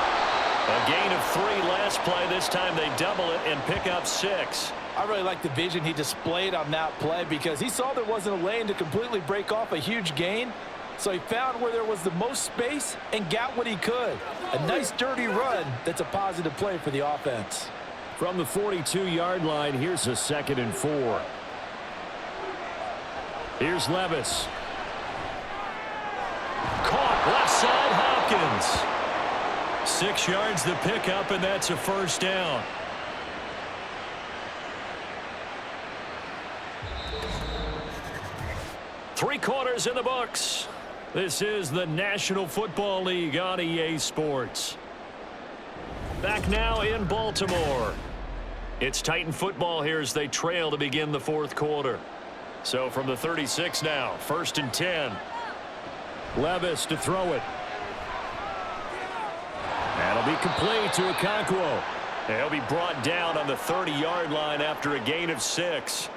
A gain of 3 last play. This time they double it and pick up 6. I really like the vision he displayed on that play because he saw there wasn't a lane to completely break off a huge gain. So he found where there was the most space and got what he could. A nice dirty run that's a positive play for the offense. From the 42-yard line, here's a 2nd and 4. Here's Levis. Caught left side, Hopkins. 6 yards the pickup, and that's a first down. Three quarters in the books. This is the National Football League on EA Sports. Back now in Baltimore. It's Titan football here as they trail to begin the 4th quarter. So from the 36 now, 1st and 10. Levis to throw it. That'll be complete to Okonkwo. He'll be brought down on the 30-yard line after a gain of 6.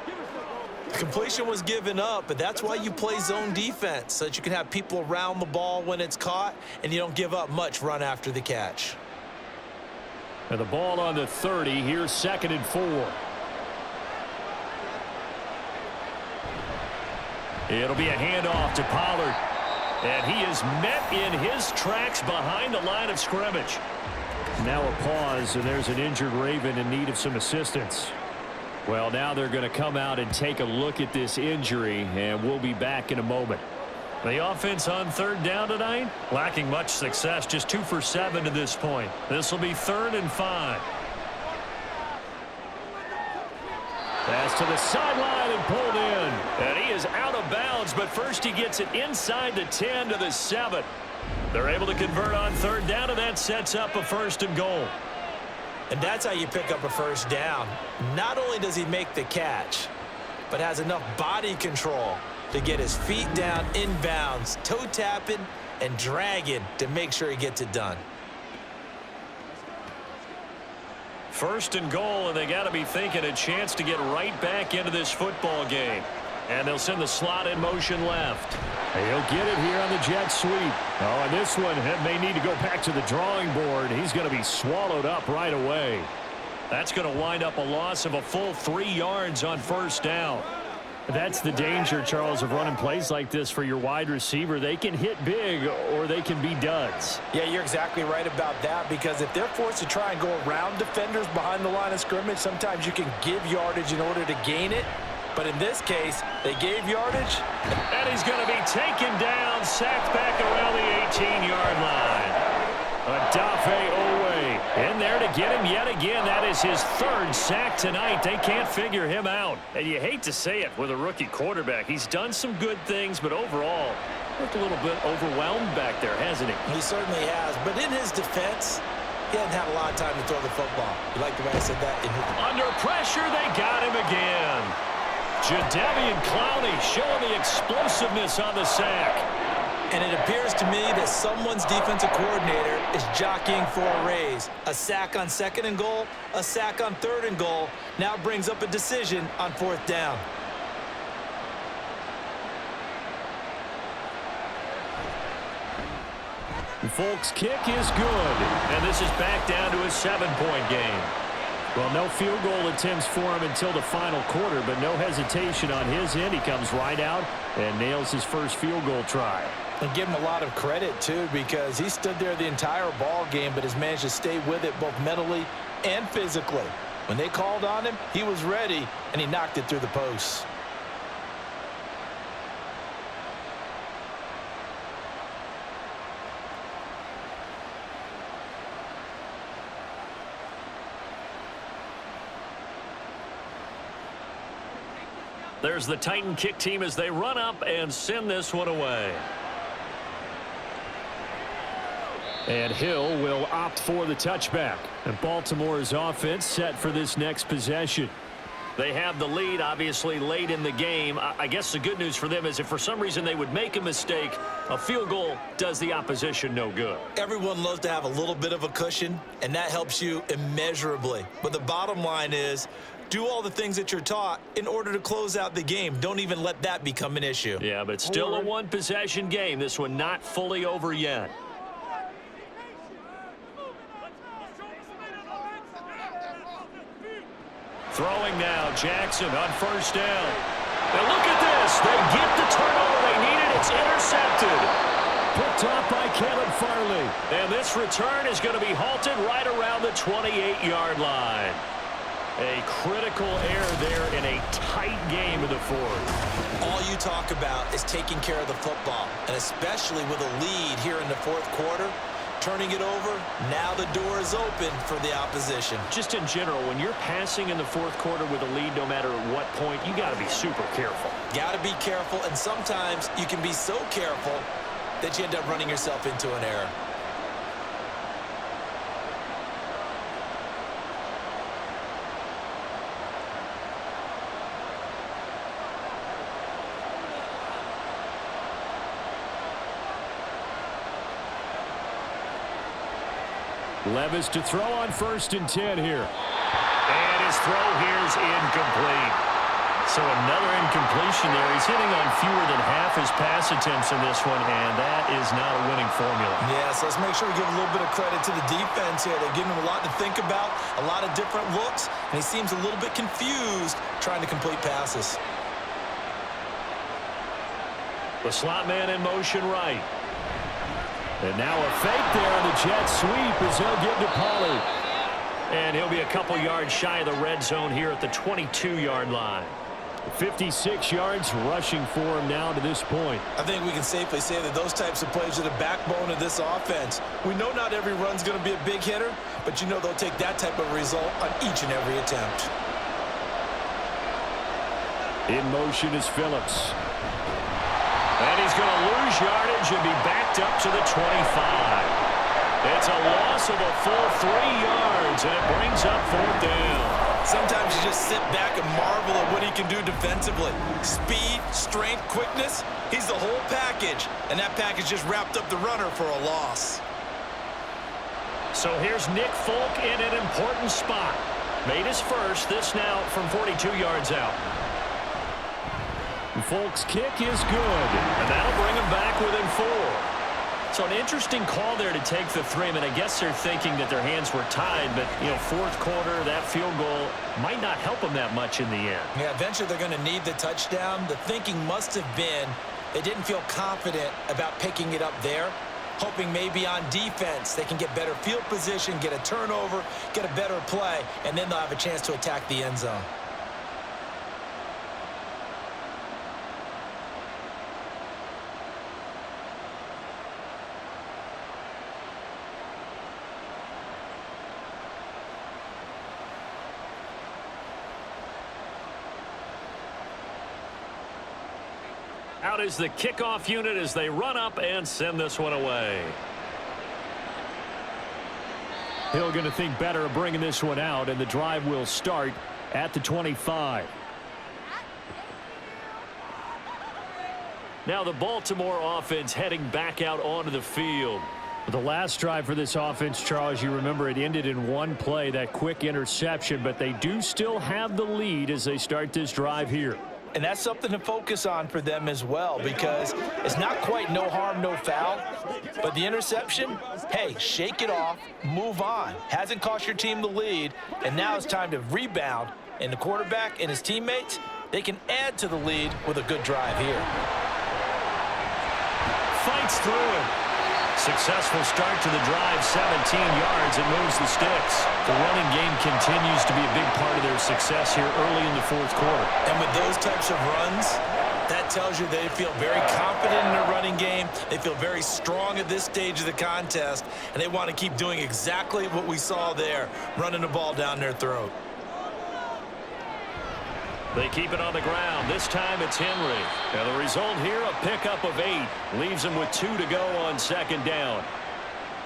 Completion was given up, but that's why you play zone defense, so that you can have people around the ball when it's caught, and you don't give up much run after the catch. And the ball on the 30. Here's 2nd and 4. It'll be a handoff to Pollard. And he is met in his tracks behind the line of scrimmage. Now a pause, and there's an injured Raven in need of some assistance. Well, now they're going to come out and take a look at this injury, and we'll be back in a moment. The offense on third down tonight, lacking much success, just 2 for 7 to this point. This will be 3rd and 5. Pass to the sideline and pulled in. And he is out of bounds, but first he gets it inside the 10 to the 7. They're able to convert on third down, and that sets up a 1st and goal. And that's how you pick up a 1st down. Not only does he make the catch, but has enough body control to get his feet down inbounds, toe tapping and dragging to make sure he gets it done. 1st and goal, and they got to be thinking a chance to get right back into this football game. And they'll send the slot in motion left. He'll get it here on the jet sweep. Oh, and this one may need to go back to the drawing board. He's going to be swallowed up right away. That's going to wind up a loss of a full 3 yards on 1st down. That's the danger, Charles, of running plays like this for your wide receiver. They can hit big or they can be duds. Yeah, you're exactly right about that, because if they're forced to try and go around defenders behind the line of scrimmage, sometimes you can give yardage in order to gain it. But in this case, they gave yardage. And he's going to be taken down, sacked back around the 18-yard line. Adafe Owe in there to get him yet again. That is his 3rd sack tonight. They can't figure him out. And you hate to say it with a rookie quarterback. He's done some good things, but overall, looked a little bit overwhelmed back there, hasn't he? He certainly has. But in his defense, he hadn't had a lot of time to throw the football. You like the way I said that? Under pressure, they got him again. Jadeveon Clowney showing the explosiveness on the sack. And it appears to me that someone's defensive coordinator is jockeying for a raise. A sack on 2nd and goal, a sack on 3rd and goal, now brings up a decision on 4th down. Folks' kick is good. And this is back down to a 7-point game. Well, no field goal attempts for him until the final quarter, but no hesitation on his end. He comes right out and nails his first field goal try. And give him a lot of credit, too, because he stood there the entire ball game, but has managed to stay with it both mentally and physically. When they called on him, he was ready, and he knocked it through the posts. There's the Titan kick team as they run up and send this one away. And Hill will opt for the touchback. And Baltimore's offense set for this next possession. They have the lead, obviously, late in the game. I guess the good news for them is if for some reason they would make a mistake, a field goal does the opposition no good. Everyone loves to have a little bit of a cushion, and that helps you immeasurably. But the bottom line is, do all the things that you're taught in order to close out the game. Don't even let that become an issue. Yeah, but still a one-possession game. This one not fully over yet. Throwing now, Jackson on 1st down. Now look at this. They get the turnover they needed. It's intercepted. Picked off by Caleb Farley. And this return is going to be halted right around the 28-yard line. A critical error there in a tight game in the 4th. All you talk about is taking care of the football, and especially with a lead here in the 4th quarter, turning it over, now the door is open for the opposition. Just in general, when you're passing in the 4th quarter with a lead, no matter at what point, you got to be super careful. Got to be careful, and sometimes you can be so careful that you end up running yourself into an error. Levis to throw on 1st and 10 here. And his throw here is incomplete. So another incompletion there. He's hitting on fewer than half his pass attempts in this one, and that is not a winning formula. Yeah, so let's make sure we give a little bit of credit to the defense here. They're giving him a lot to think about, a lot of different looks, and he seems a little bit confused trying to complete passes. The slot man in motion right. And now a fake there on the jet sweep as he'll get to Pollard. And he'll be a couple yards shy of the red zone here at the 22-yard line. 56 yards rushing for him now to this point. I think we can safely say that those types of plays are the backbone of this offense. We know not every run's going to be a big hitter, but you know they'll take that type of result on each and every attempt. In motion is Phillips. And he's going to lose yardage and be backed up to the 25. It's a loss of a full 3 yards, and it brings up 4th down. Sometimes you just sit back and marvel at what he can do defensively. Speed, strength, quickness, he's the whole package. And that package just wrapped up the runner for a loss. So here's Nick Folk in an important spot. Made his first, this now from 42 yards out. Folk's kick is good, and that'll bring him back within 4. So an interesting call there to take the 3. I mean, I guess they're thinking that their hands were tied, but, you know, 4th quarter, that field goal might not help them that much in the end. Yeah, eventually they're going to need the touchdown. The thinking must have been they didn't feel confident about picking it up there, hoping maybe on defense they can get better field position, get a turnover, get a better play, and then they'll have a chance to attack the end zone. Out is the kickoff unit as they run up and send this one away. Hill going to think better of bringing this one out, and the drive will start at the 25. Now the Baltimore offense heading back out onto the field. The last drive for this offense, Charles, you remember it ended in one play, that quick interception, but they do still have the lead as they start this drive here. And that's something to focus on for them as well, because it's not quite no harm, no foul. But the interception, hey, shake it off, move on. Hasn't cost your team the lead, and now it's time to rebound. And the quarterback and his teammates, they can add to the lead with a good drive here. Fights through it. Successful start to the drive, 17 yards, and moves the Stix. The running game continues to be a big part of their success here early in the 4th quarter. And with those types of runs, that tells you they feel very confident in their running game. They feel very strong at this stage of the contest, and they want to keep doing exactly what we saw there, running the ball down their throat. They keep it on the ground. This time it's Henry. Now the result here, a pickup of 8. Leaves him with 2 to go on 2nd down.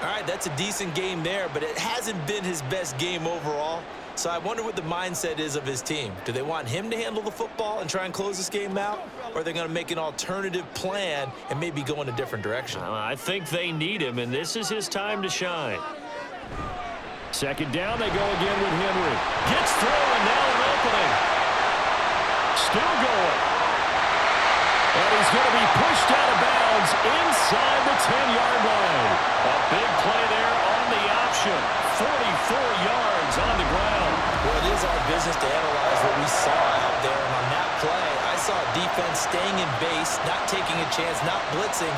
All right, that's a decent game there, but it hasn't been his best game overall. So I wonder what the mindset is of his team. Do they want him to handle the football and try and close this game out? Or are they going to make an alternative plan and maybe go in a different direction? I think they need him, and this is his time to shine. 2nd down, they go again with Henry. Gets through, and now an opening. Still going. And he's going to be pushed out of bounds inside the 10-yard line. A big play there on the option. 44 yards on the ground. Well, it is our business to analyze what we saw out there. And on that play, I saw a defense staying in base, not taking a chance, not blitzing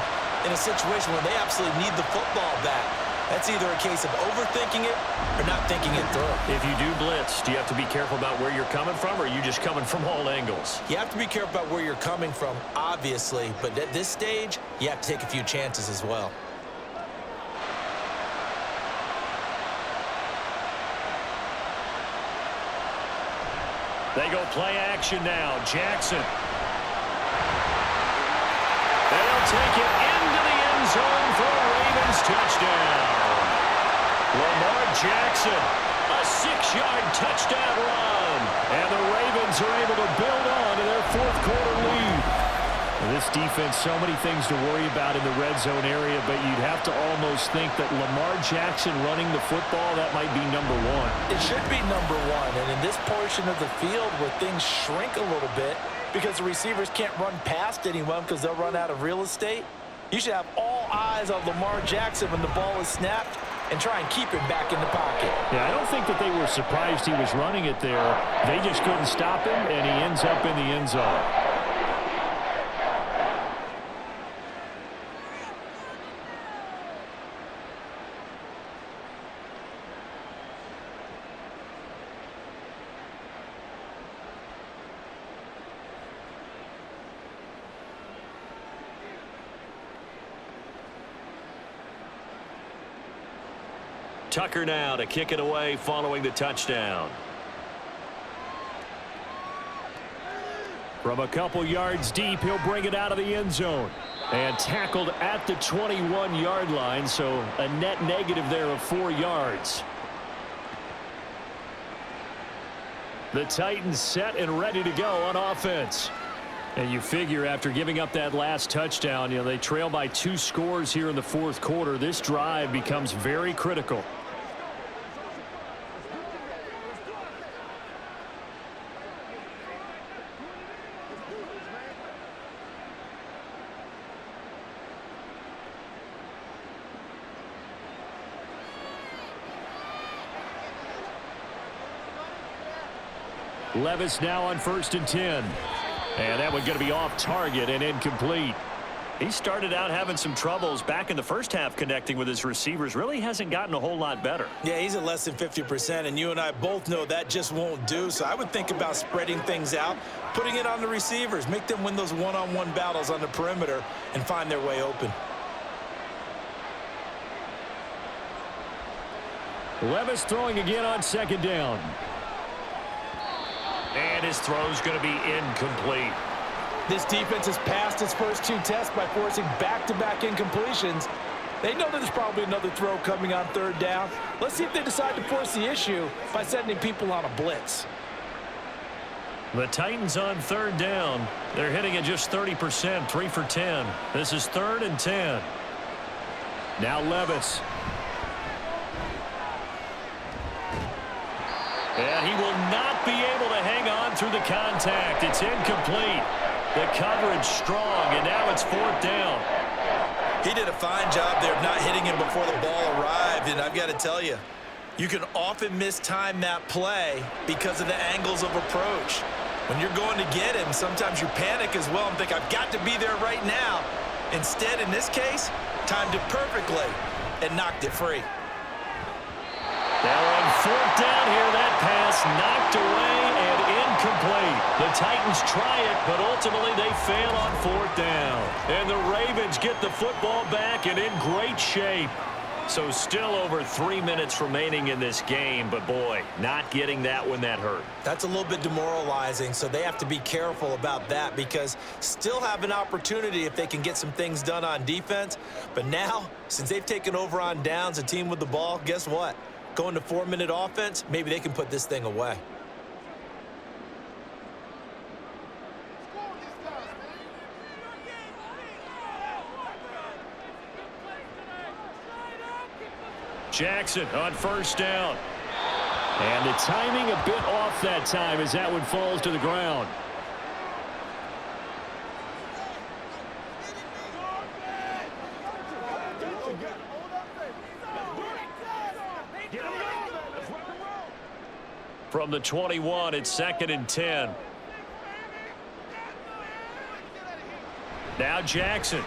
in a situation where they absolutely need the football back. That's either a case of overthinking it or not thinking it through. If you do blitz, do you have to be careful about where you're coming from, or are you just coming from all angles? You have to be careful about where you're coming from, obviously, but at this stage, you have to take a few chances as well. They go play action now. Jackson. They'll take it into the end zone for a Ravens touchdown. Lamar Jackson, a 6-yard touchdown run. And the Ravens are able to build on to their 4th quarter lead. And this defense, so many things to worry about in the red zone area, but you'd have to almost think that Lamar Jackson running the football, that might be number 1. It should be number 1. And in this portion of the field where things shrink a little bit because the receivers can't run past anyone because they'll run out of real estate, you should have all eyes on Lamar Jackson when the ball is snapped and try and keep him back in the pocket. Yeah, I don't think that they were surprised he was running it there. They just couldn't stop him, and he ends up in the end zone. Tucker now to kick it away following the touchdown. From a couple yards deep, he'll bring it out of the end zone. And tackled at the 21-yard line, so a net negative there of 4 yards. The Titans set and ready to go on offense. And you figure after giving up that last touchdown, they trail by 2 scores here in the fourth quarter. This drive becomes very critical. Levis now on 1st and 10. And that one's going to be off target and incomplete. He started out having some troubles back in the first half connecting with his receivers. Really hasn't gotten a whole lot better. Yeah, he's at less than 50%, and you and I both know that just won't do. So I would think about spreading things out, putting it on the receivers, make them win those one-on-one battles on the perimeter and find their way open. Levis throwing again on 2nd down. And his throw's going to be incomplete. This defense has passed its first 2 tests by forcing back-to-back incompletions. They know that there's probably another throw coming on 3rd down. Let's see if they decide to force the issue by sending people on a blitz. The Titans on 3rd down. They're hitting at just 30%, 3 for 10. This is 3rd and 10. Now Levis. And he will not be able to hang on through the contact. It's incomplete. The coverage strong, and now it's 4th down. He did a fine job there of not hitting him before the ball arrived, and I've got to tell you, you can often mistime that play because of the angles of approach. When you're going to get him, sometimes you panic as well and think, I've got to be there right now. Instead, in this case, timed it perfectly and knocked it free. Now on 4th down here, that pass knocked away and incomplete. The Titans try it, but ultimately they fail on 4th down. And the Ravens get the football back and in great shape. So still over 3 minutes remaining in this game, but boy, not getting that one that hurt. That's a little bit demoralizing, so they have to be careful about that because still have an opportunity if they can get some things done on defense. But now, since they've taken over on downs, a team with the ball, guess what? Going to 4-minute offense, maybe they can put this thing away. Jackson on 1st down. And the timing a bit off that time as that one falls to the ground. From the 21, it's 2nd and 10. Now Jackson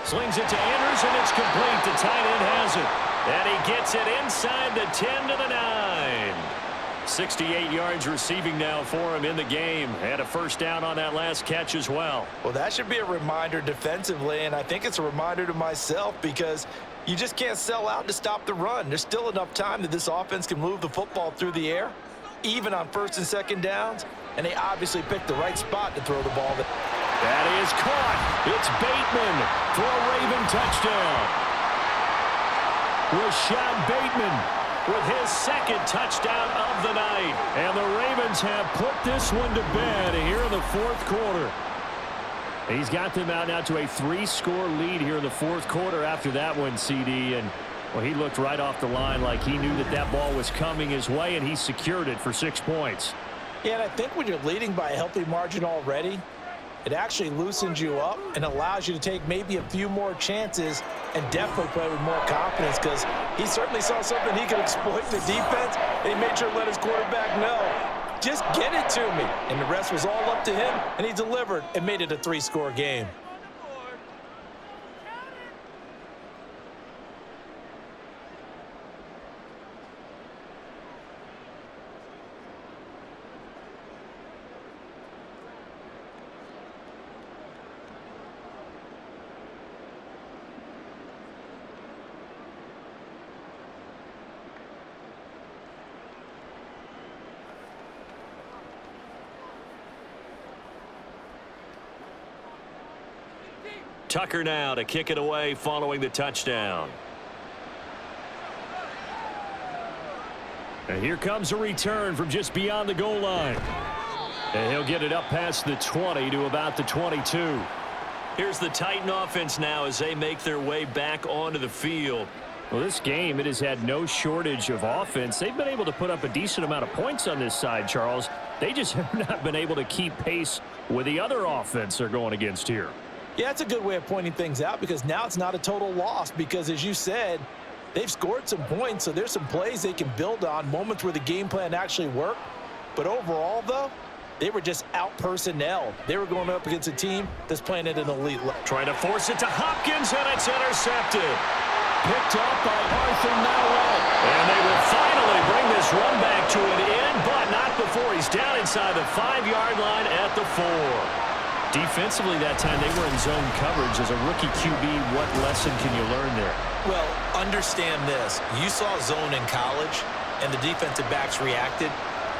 slings it to Anderson. It's complete. The tight end has it. And he gets it inside the 10 to the 9. 68 yards receiving now for him in the game. And a 1st down on that last catch as well. Well, that should be a reminder defensively, and I think it's a reminder to myself because you just can't sell out to stop the run. There's still enough time that this offense can move the football through the air, even on 1st and 2nd downs, and they obviously picked the right spot to throw the ball. That is caught. It's Bateman for a Raven touchdown. Rashad Bateman with his 2nd touchdown of the night. And the Ravens have put this one to bed here in the 4th quarter. He's got them out now to a 3-score lead here in the 4th quarter after that one, CD. And, well, he looked right off the line like he knew that that ball was coming his way, and he secured it for 6 points. Yeah, and I think when you're leading by a healthy margin already, it actually loosens you up and allows you to take maybe a few more chances and definitely play with more confidence because he certainly saw something he could exploit the defense, and he made sure to let his quarterback know, just get it to me. And the rest was all up to him, and he delivered and made it a 3-score game. Tucker now to kick it away following the touchdown. And here comes a return from just beyond the goal line. And he'll get it up past the 20 to about the 22. Here's the Titan offense now as they make their way back onto the field. Well, this game, it has had no shortage of offense. They've been able to put up a decent amount of points on this side, Charles. They just have not been able to keep pace with the other offense they're going against here. Yeah, that's a good way of pointing things out because now it's not a total loss because, as you said, they've scored some points, so there's some plays they can build on, moments where the game plan actually worked. But overall, though, they were just out-personnel. They were going up against a team that's playing at an elite level. Trying to force it to Hopkins, and it's intercepted. Picked up by Arthur Mallett. And they will finally bring this run back to an end, but not before he's down inside the 5-yard line at the 4. Defensively that time, they were in zone coverage. As a rookie QB, what lesson can you learn there? Well, understand this. You saw zone in college, and the defensive backs reacted,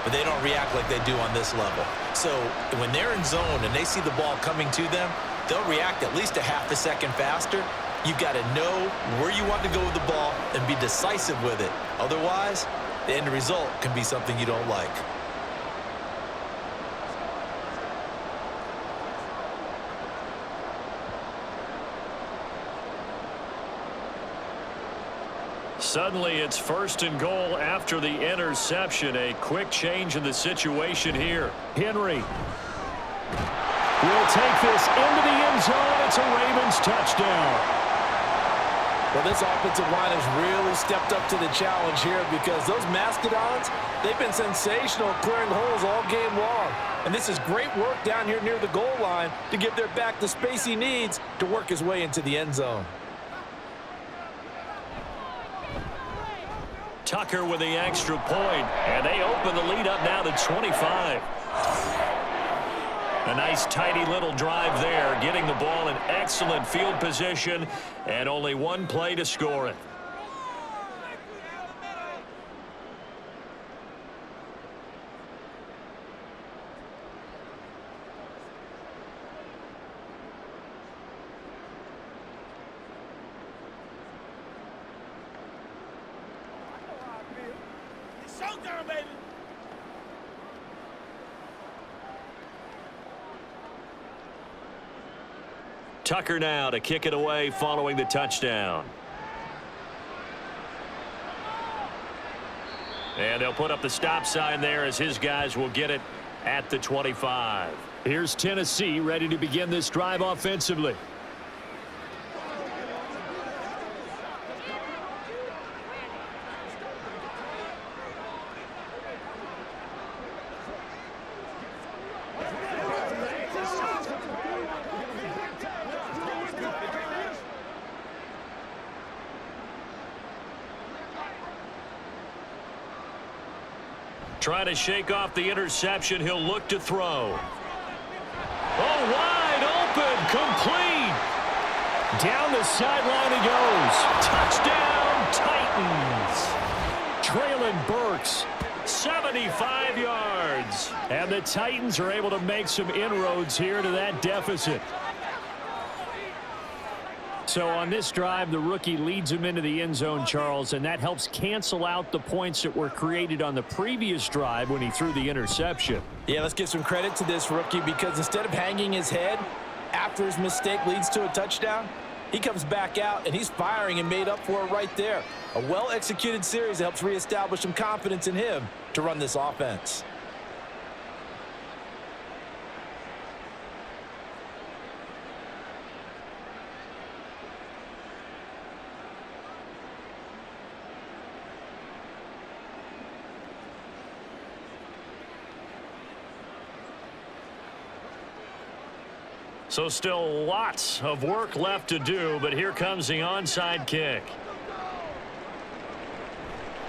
but they don't react like they do on this level. So when they're in zone and they see the ball coming to them, they'll react at least a half a second faster. You've got to know where you want to go with the ball and be decisive with it. Otherwise, the end result can be something you don't like. Suddenly, it's 1st and goal after the interception. A quick change in the situation here. Henry will take this into the end zone. It's a Ravens touchdown. Well, this offensive line has really stepped up to the challenge here because those Mastodons, they've been sensational clearing holes all game long. And this is great work down here near the goal line to give their back the space he needs to work his way into the end zone. Tucker with the extra point, and they open the lead up now to 25. A nice, tidy little drive there, getting the ball in excellent field position, and only one play to score it. Showtime, baby! Tucker now to kick it away following the touchdown. And they'll put up the stop sign there as his guys will get it at the 25. Here's Tennessee ready to begin this drive offensively. Trying to shake off the interception. He'll look to throw. Oh, wide open, complete. Down the sideline he goes. Touchdown, Titans. Traylon Burks. 75 yards. And the Titans are able to make some inroads here to that deficit. So on this drive, the rookie leads him into the end zone, Charles, and that helps cancel out the points that were created on the previous drive when he threw the interception. Yeah, let's give some credit to this rookie because instead of hanging his head after his mistake leads to a touchdown, he comes back out and he's firing and made up for it right there. A well-executed series that helps reestablish some confidence in him to run this offense. So still lots of work left to do, but here comes the onside kick.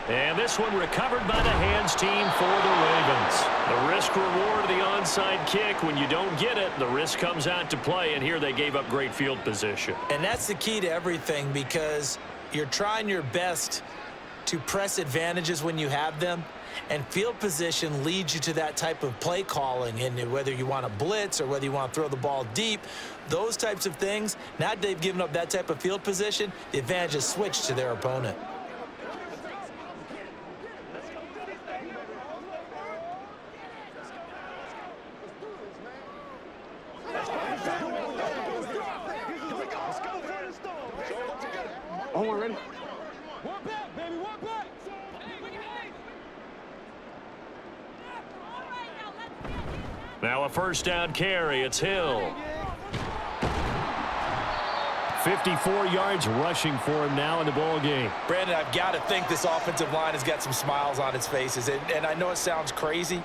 And this one recovered by the hands team for the Ravens. The risk reward of the onside kick, when you don't get it, the risk comes out to play, and here they gave up great field position. And that's the key to everything because you're trying your best to press advantages when you have them, and field position leads you to that type of play calling. And whether you want to blitz or whether you want to throw the ball deep, those types of things, now that they've given up that type of field position, the advantage is switched to their opponent. Ready? One back, baby, one back. Now a first down carry. It's Hill. 54 yards rushing for him now in the ball game. Brandon, I've got to think this offensive line has got some smiles on its faces. And I know it sounds crazy,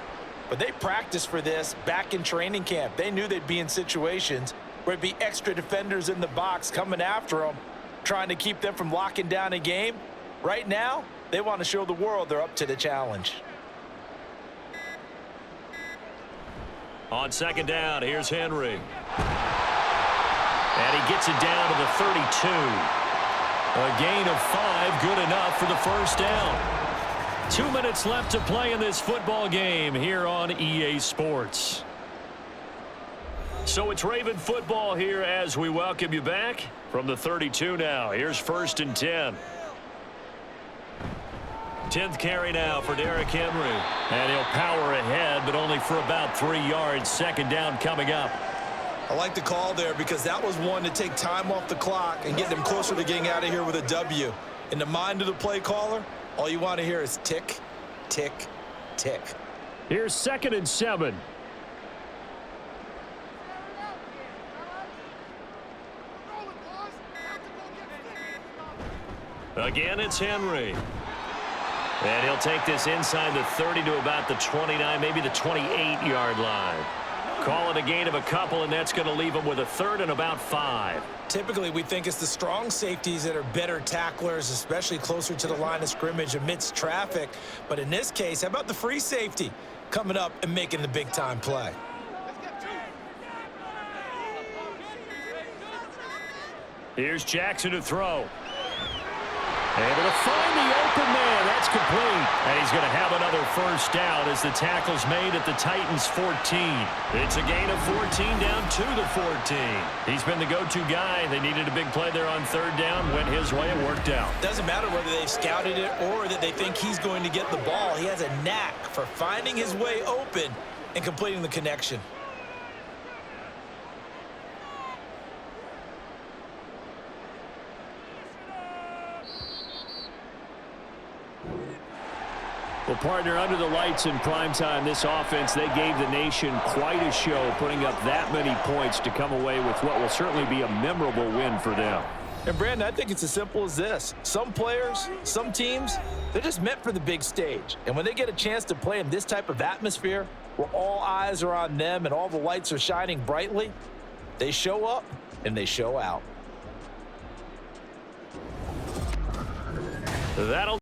but they practiced for this back in training camp. They knew they'd be in situations where it'd be extra defenders in the box coming after them, trying to keep them from locking down a game. Right now, they want to show the world they're up to the challenge. On second down, here's Henry. And he gets it down to the 32. A gain of 5, good enough for the first down. 2 minutes left to play in this football game here on EA Sports. So it's Raven football here as we welcome you back from the 32 now. Here's 1st and 10. 10th carry now for Derrick Henry. And he'll power ahead, but only for about 3 yards. Second down coming up. I like the call there because that was one to take time off the clock and get them closer to getting out of here with a W. In the mind of the play caller, all you want to hear is tick, tick, tick. Here's 2nd and 7. Again, it's Henry. And he'll take this inside the 30 to about the 29, maybe the 28-yard line. Call it a gain of a couple, and that's going to leave him with a 3rd and about 5. Typically, we think it's the strong safeties that are better tacklers, especially closer to the line of scrimmage amidst traffic. But in this case, how about the free safety coming up and making the big-time play? Here's Jackson to throw. Able to find the open man. That's complete. And he's going to have another first down as the tackle's made at the Titans' 14. It's a gain of 14 down to the 14. He's been the go-to guy. They needed a big play there on 3rd down. Went his way and worked out. Doesn't matter whether they've scouted it or that they think he's going to get the ball. He has a knack for finding his way open and completing the connection. Well, partner, under the lights in primetime, this offense, they gave the nation quite a show, putting up that many points to come away with what will certainly be a memorable win for them. And, Brandon, I think it's as simple as this. Some players, some teams, they're just meant for the big stage. And when they get a chance to play in this type of atmosphere, where all eyes are on them and all the lights are shining brightly, they show up and they show out. That'll